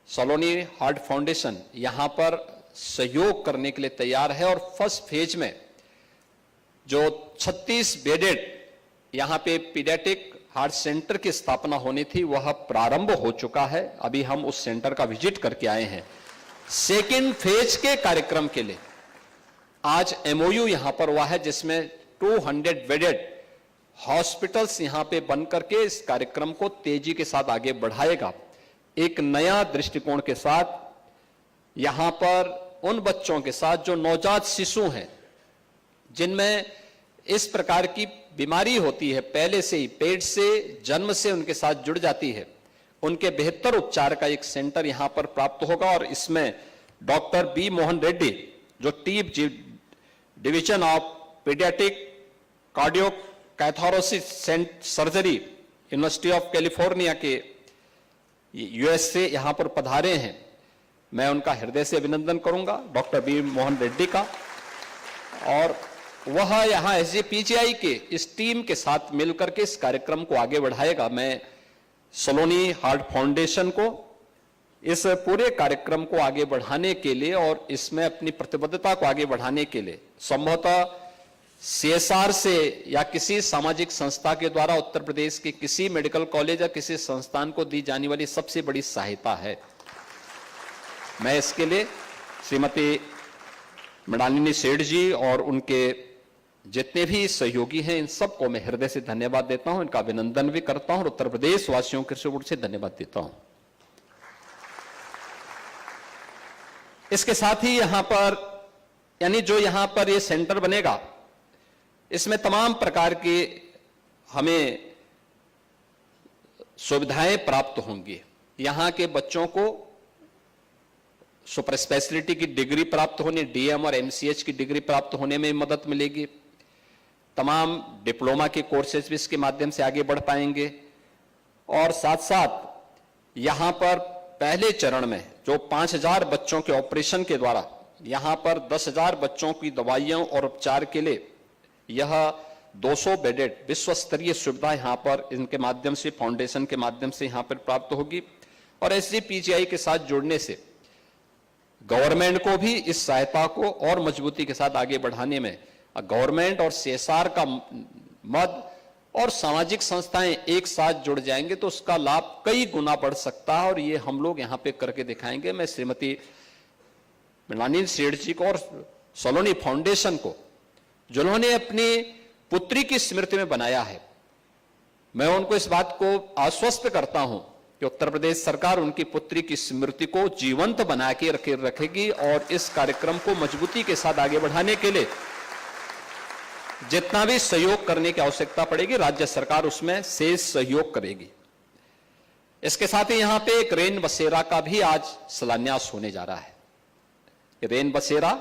सलोनी हार्ट फाउंडेशन यहां पर सहयोग करने के लिए तैयार है और फर्स्ट फेज में जो 36 बेडेड यहां पे पीडियाट्रिक हार्ट सेंटर की स्थापना होनी थी वह प्रारंभ हो चुका है। अभी हम उस सेंटर का विजिट करके आए हैं। सेकेंड फेज के कार्यक्रम के लिए आज एमओयू यहां पर हुआ है जिसमें 200 बेडेड हॉस्पिटल्स यहां पे बन करके इस कार्यक्रम को तेजी के साथ आगे बढ़ाएगा। एक नया दृष्टिकोण के साथ यहां पर उन बच्चों के साथ जो नवजात शिशु हैं, जिनमें इस प्रकार की बीमारी होती है, पहले से ही पेट से जन्म से उनके साथ जुड़ जाती है, उनके बेहतर उपचार का एक सेंटर यहां पर प्राप्त होगा। और इसमें डॉक्टर बी मोहन रेड्डी जो chief division of paediatric cardio thoracic surgery University of California के यूएस से यहां पर पधारे हैं, मैं उनका हृदय से अभिनंदन करूंगा, डॉक्टर बी मोहन रेड्डी का। और वह यहां एसजीपीजीआई के इस टीम के साथ मिलकर के इस कार्यक्रम को आगे बढ़ाएगा। मैं सलोनी हार्ट फाउंडेशन को इस पूरे कार्यक्रम को आगे बढ़ाने के लिए और इसमें अपनी प्रतिबद्धता को आगे बढ़ाने के लिए संभवतः सीएसआर से या किसी सामाजिक संस्था के द्वारा उत्तर प्रदेश के किसी मेडिकल कॉलेज या किसी संस्थान को दी जाने वाली सबसे बड़ी सहायता है। मैं इसके लिए श्रीमती मृणालिनी सेठ जी और उनके जितने भी सहयोगी हैं, इन सबको मैं हृदय से धन्यवाद देता हूं, इनका अभिनंदन भी करता हूं और उत्तर प्रदेश वासियों के ओर से धन्यवाद देता हूं। इसके साथ ही यहां पर यानी जो यहां पर ये सेंटर बनेगा, इसमें तमाम प्रकार की हमें सुविधाएं प्राप्त होंगी। यहां के बच्चों को सुपर स्पेशलिटी की डिग्री प्राप्त होने, डीएम और एमसीएच की डिग्री प्राप्त होने में मदद मिलेगी। तमाम डिप्लोमा के कोर्सेज भी इसके माध्यम से आगे बढ़ पाएंगे और साथ साथ यहां पर पहले चरण में जो 5000 बच्चों के ऑपरेशन के द्वारा यहां पर 10,000 बच्चों की दवाइयों और उपचार के लिए यह 200 बेडेड विश्व स्तरीय सुविधा यहां पर इनके माध्यम से, फाउंडेशन के माध्यम से यहां पर प्राप्त होगी। और एसजीपीजीआई के साथ जुड़ने से गवर्नमेंट को भी इस सहायता को और मजबूती के साथ आगे बढ़ाने में गवर्नमेंट और सीएसआर का मद और सामाजिक संस्थाएं एक साथ जुड़ जाएंगे तो उसका लाभ कई गुना बढ़ सकता है और ये हम लोग यहां पे करके दिखाएंगे। मैं श्रीमती मृणालिनी सेठ जी को और सलोनी फाउंडेशन को, जिन्होंने अपनी पुत्री की स्मृति में बनाया है, मैं उनको इस बात को आश्वस्त करता हूं कि उत्तर प्रदेश सरकार उनकी पुत्री की स्मृति को जीवंत बना के रखेगी और इस कार्यक्रम को मजबूती के साथ आगे बढ़ाने के लिए जितना भी सहयोग करने की आवश्यकता पड़ेगी, राज्य सरकार उसमें शेष सहयोग करेगी। इसके साथ ही यहां पे एक रेन बसेरा का भी आज शिलान्यास होने जा रहा है। रेन बसेरा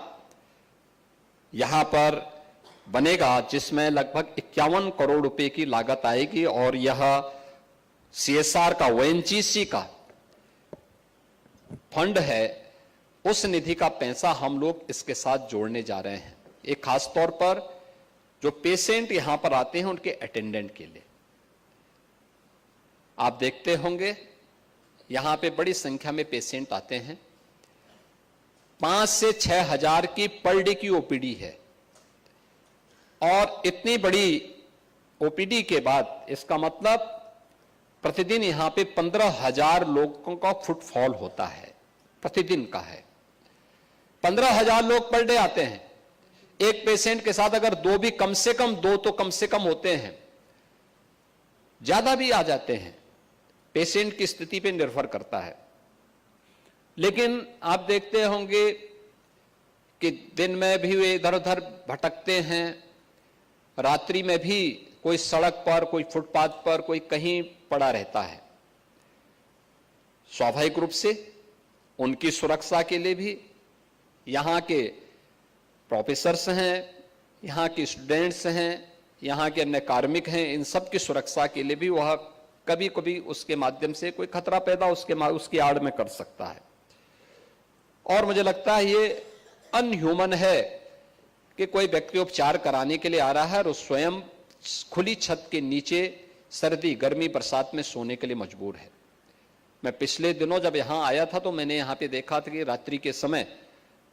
यहां पर बनेगा जिसमें लगभग 51 करोड़ रुपए की लागत आएगी और यह सीएसआर का, ओएनजीसी का फंड है, उस निधि का पैसा हम लोग इसके साथ जोड़ने जा रहे हैं। एक खास तौर पर जो पेशेंट यहां पर आते हैं उनके अटेंडेंट के लिए। आप देखते होंगे यहां पे बड़ी संख्या में पेशेंट आते हैं, 5 से 6 हजार की पर डे की ओपीडी है और इतनी बड़ी ओपीडी के बाद इसका मतलब प्रतिदिन यहां पे 15,000 लोगों का फुटफॉल होता है, प्रतिदिन का है। 15,000 लोग पर डे आते हैं। एक पेशेंट के साथ अगर दो तो कम से कम होते हैं, ज्यादा भी आ जाते हैं, पेशेंट की स्थिति पे निर्भर करता है। लेकिन आप देखते होंगे कि दिन में भी वे इधर उधर भटकते हैं, रात्रि में भी कोई सड़क पर, कोई फुटपाथ पर, कोई कहीं पड़ा रहता है। स्वाभाविक रूप से उनकी सुरक्षा के लिए भी यहां के प्रोफेसर्स हैं, यहां के स्टूडेंट्स हैं, यहां के अन्य कार्मिक हैं, इन सब की सुरक्षा के लिए भी वह कभी कभी उसके माध्यम से कोई खतरा पैदा उसकी आड़ में कर सकता है। और मुझे लगता है ये अनह्यूमन है कि कोई व्यक्ति उपचार कराने के लिए आ रहा है और स्वयं खुली छत के नीचे सर्दी, गर्मी, बरसात में सोने के लिए मजबूर है। मैं पिछले दिनों जब यहां आया था तो मैंने यहां पे देखा था कि रात्रि के समय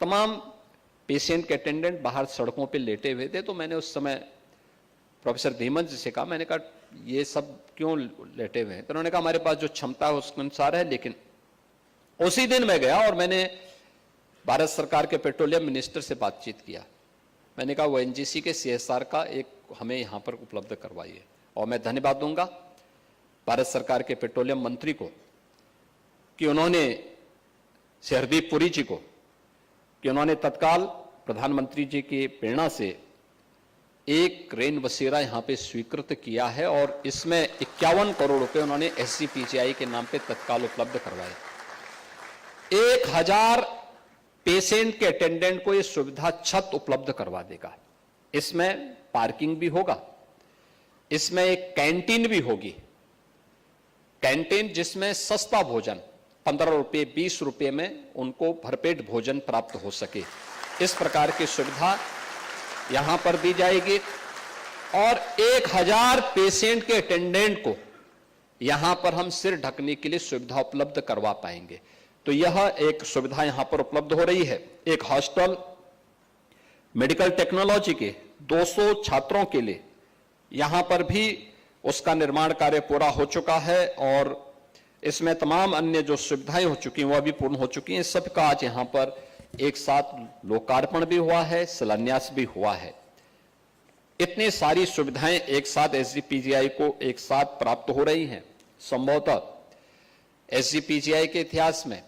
तमाम पेशेंट के अटेंडेंट बाहर सड़कों पे लेटे हुए थे। तो मैंने उस समय प्रोफेसर धीमन जी से कहा, मैंने कहा ये सब क्यों लेटे हुए हैं? तो उन्होंने कहा हमारे पास जो क्षमता है उसके अनुसार है। लेकिन उसी दिन मैं गया और मैंने भारत सरकार के पेट्रोलियम मिनिस्टर से बातचीत किया। मैंने कहा ओएनजीसी के सीएसआर का एक हमें यहां पर उपलब्ध करवाइए। और मैं धन्यवाद दूंगा भारत सरकार के पेट्रोलियम मंत्री को कि उन्होंने, श्री हरदीप पुरी जी को, कि उन्होंने तत्काल प्रधानमंत्री जी की प्रेरणा से एक रेन बसेरा यहां पे स्वीकृत किया है और इसमें 51 करोड़ रुपए उन्होंने एसजीपीजीआई के नाम पे तत्काल उपलब्ध करवाए। 1000 पेशेंट के अटेंडेंट को यह सुविधा छत उपलब्ध करवा देगा। इसमें पार्किंग भी होगा, इसमें एक कैंटीन भी होगी, कैंटीन जिसमें सस्ता भोजन 15 रुपये 20 रुपये में उनको भरपेट भोजन प्राप्त हो सके, इस प्रकार की सुविधा यहां पर दी जाएगी। और 1000 पेशेंट के अटेंडेंट को यहां पर हम सिर ढकने के लिए सुविधा उपलब्ध करवा पाएंगे। तो यह एक सुविधा यहां पर उपलब्ध हो रही है। एक हॉस्टल मेडिकल टेक्नोलॉजी के 200 छात्रों के लिए यहां पर भी उसका निर्माण कार्य पूरा हो चुका है और इसमें तमाम अन्य जो सुविधाएं हो चुकी हैं वह भी पूर्ण हो चुकी हैं। सबका आज यहां पर एक साथ लोकार्पण भी हुआ है, शिलान्यास भी हुआ है। इतनी सारी सुविधाएं एक साथ एसजीपीजीआई को एक साथ प्राप्त हो रही हैं। संभवतः एसजीपीजीआई के इतिहास में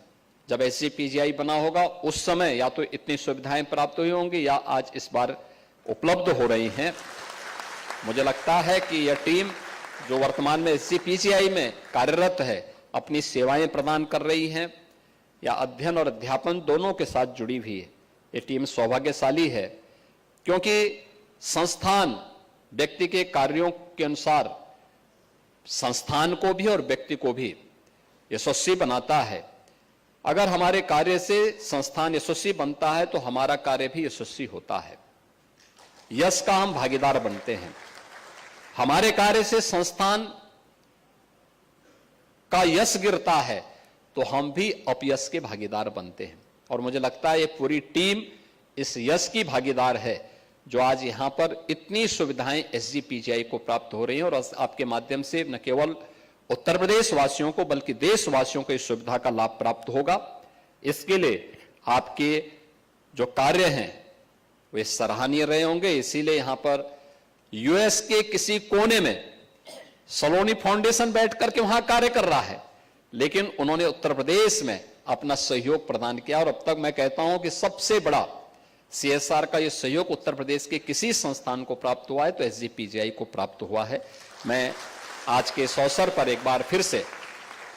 जब एसजीपीजीआई बना होगा उस समय या तो इतनी सुविधाएं प्राप्त हुई होंगी या आज इस बार उपलब्ध हो रही हैं। मुझे लगता है कि यह टीम जो वर्तमान में एसजीपीजीआई में कार्यरत है, अपनी सेवाएं प्रदान कर रही है या अध्ययन और अध्यापन दोनों के साथ जुड़ी हुई है। ये टीम सौभाग्यशाली है क्योंकि संस्थान व्यक्ति के कार्यों के अनुसार संस्थान को भी और व्यक्ति को भी यशस्वी बनाता है। अगर हमारे कार्य से संस्थान यशस्वी बनता है तो हमारा कार्य भी यशस्वी होता है। यश का हम भागीदार बनते हैं। हमारे कार्य से संस्थान का यश गिरता है तो हम भी अपयश के भागीदार बनते हैं। और मुझे लगता है ये पूरी टीम इस यश की भागीदार है जो आज यहां पर इतनी सुविधाएं एसजीपीजीआई को प्राप्त हो रही हैं। और आपके माध्यम से न केवल उत्तर प्रदेश वासियों को बल्कि देशवासियों को इस सुविधा का लाभ प्राप्त होगा। इसके लिए आपके जो कार्य हैं वे सराहनीय रहे होंगे। इसीलिए यहां पर यूएस के किसी कोने में सलोनी फाउंडेशन बैठ करके वहां कार्य कर रहा है, लेकिन उन्होंने उत्तर प्रदेश में अपना सहयोग प्रदान किया। और अब तक मैं कहता हूं कि सबसे बड़ा सीएसआर का यह सहयोग उत्तर प्रदेश के किसी संस्थान को प्राप्त हुआ है तो एसजीपीजीआई को प्राप्त हुआ है। मैं आज के इस अवसर पर एक बार फिर से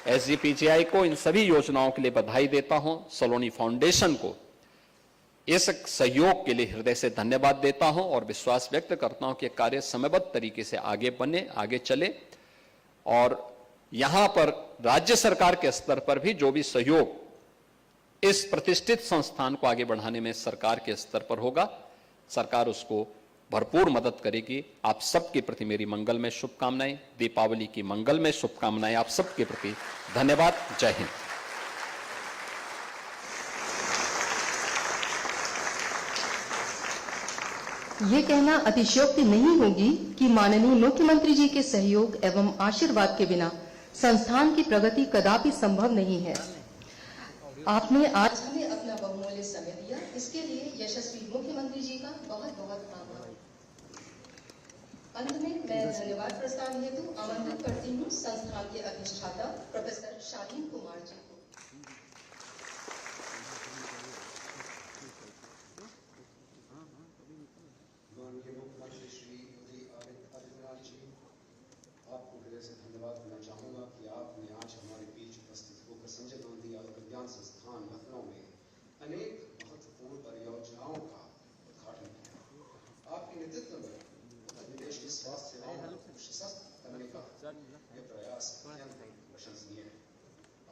एसजीपीजीआई को इन सभी योजनाओं के लिए बधाई देता हूं। सलोनी फाउंडेशन को इस सहयोग के लिए हृदय से धन्यवाद देता हूं और विश्वास व्यक्त करता हूं कि कार्य समयबद्ध तरीके से आगे बने, आगे चले। और यहां पर राज्य सरकार के स्तर पर भी जो भी सहयोग इस प्रतिष्ठित संस्थान को आगे बढ़ाने में सरकार के स्तर पर होगा, सरकार उसको भरपूर मदद करेगी। आप सबके प्रति मेरी मंगलमय शुभकामनाएं, दीपावली की मंगलमय शुभकामनाएं आप सबके प्रति। धन्यवाद। जय हिंद। ये कहना अतिशयोक्ति नहीं होगी कि माननीय मुख्यमंत्री जी के सहयोग एवं आशीर्वाद के बिना संस्थान की प्रगति कदापि संभव नहीं है। आपने आज हमें अपना बहुमूल्य समय दिया, इसके लिए यशस्वी मुख्यमंत्री जी का बहुत बहुत आभार। अंत में मैं धन्यवाद प्रस्ताव हेतु आमंत्रित करती हूँ संस्थान के अधिष्ठाता प्रोफेसर शालीन कुमार जी को। माननीय मुख्यमंत्री श्री योगी आदित्यनाथ जी, आपको हृदय से धन्यवाद देना चाहूंगा कि आपने आज हमारे बीच उपस्थित होकर संजय गांधी आयुर्विज्ञान संस्थान लखनऊ में अनेक महत्वपूर्ण परियोजनाओं का उद्घाटन किया। आपके नेतृत्व में उत्तर प्रदेश की स्वास्थ्य सेवाओं को सशक्त करने का यह प्रयास अत्यंत प्रशंसनीय है।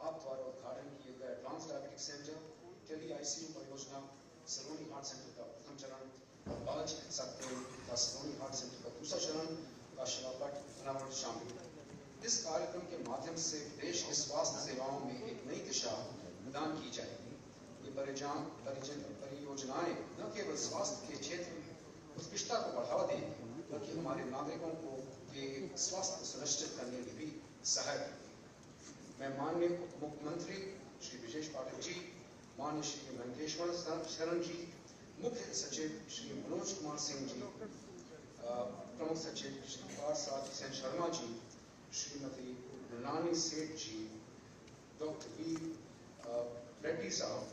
आप द्वारा उद्घाटन किए गए advance diabetic centre, tele ICU परियोजना, सलोनी हार्ट सेंटर का प्रथम चरण और बाल चिकित्सा केंद्र तथा सलोनी हार्ट सेंटर का दूसरा चरण का शिलापट अनावरण शामिल। इस कार्यक्रम के माध्यम से देश की स्वास्थ्य सेवाओं में एक नई दिशा प्रदान की जाएगी। ये परियोजनाएं न केवल स्वास्थ्य के क्षेत्र में उत्कृष्टता को बढ़ावा देंगी बल्कि हमारे नागरिकों को के स्वास्थ्य सुनिश्चित करने में भी सहायक होगी। मैं माननीय उप मुख्यमंत्री श्री ब्रजेश पाठक जी, माननीय श्री वेंकटेश्वर शरण जी, मुख्य सचिव श्री मनोज कुमार सिंह जी, प्रमुख सचिव श्री पार्थ सेन शर्मा जी, श्रीमती मृणाली सेठ जी, डॉक्टर वी रेड्डी साहब,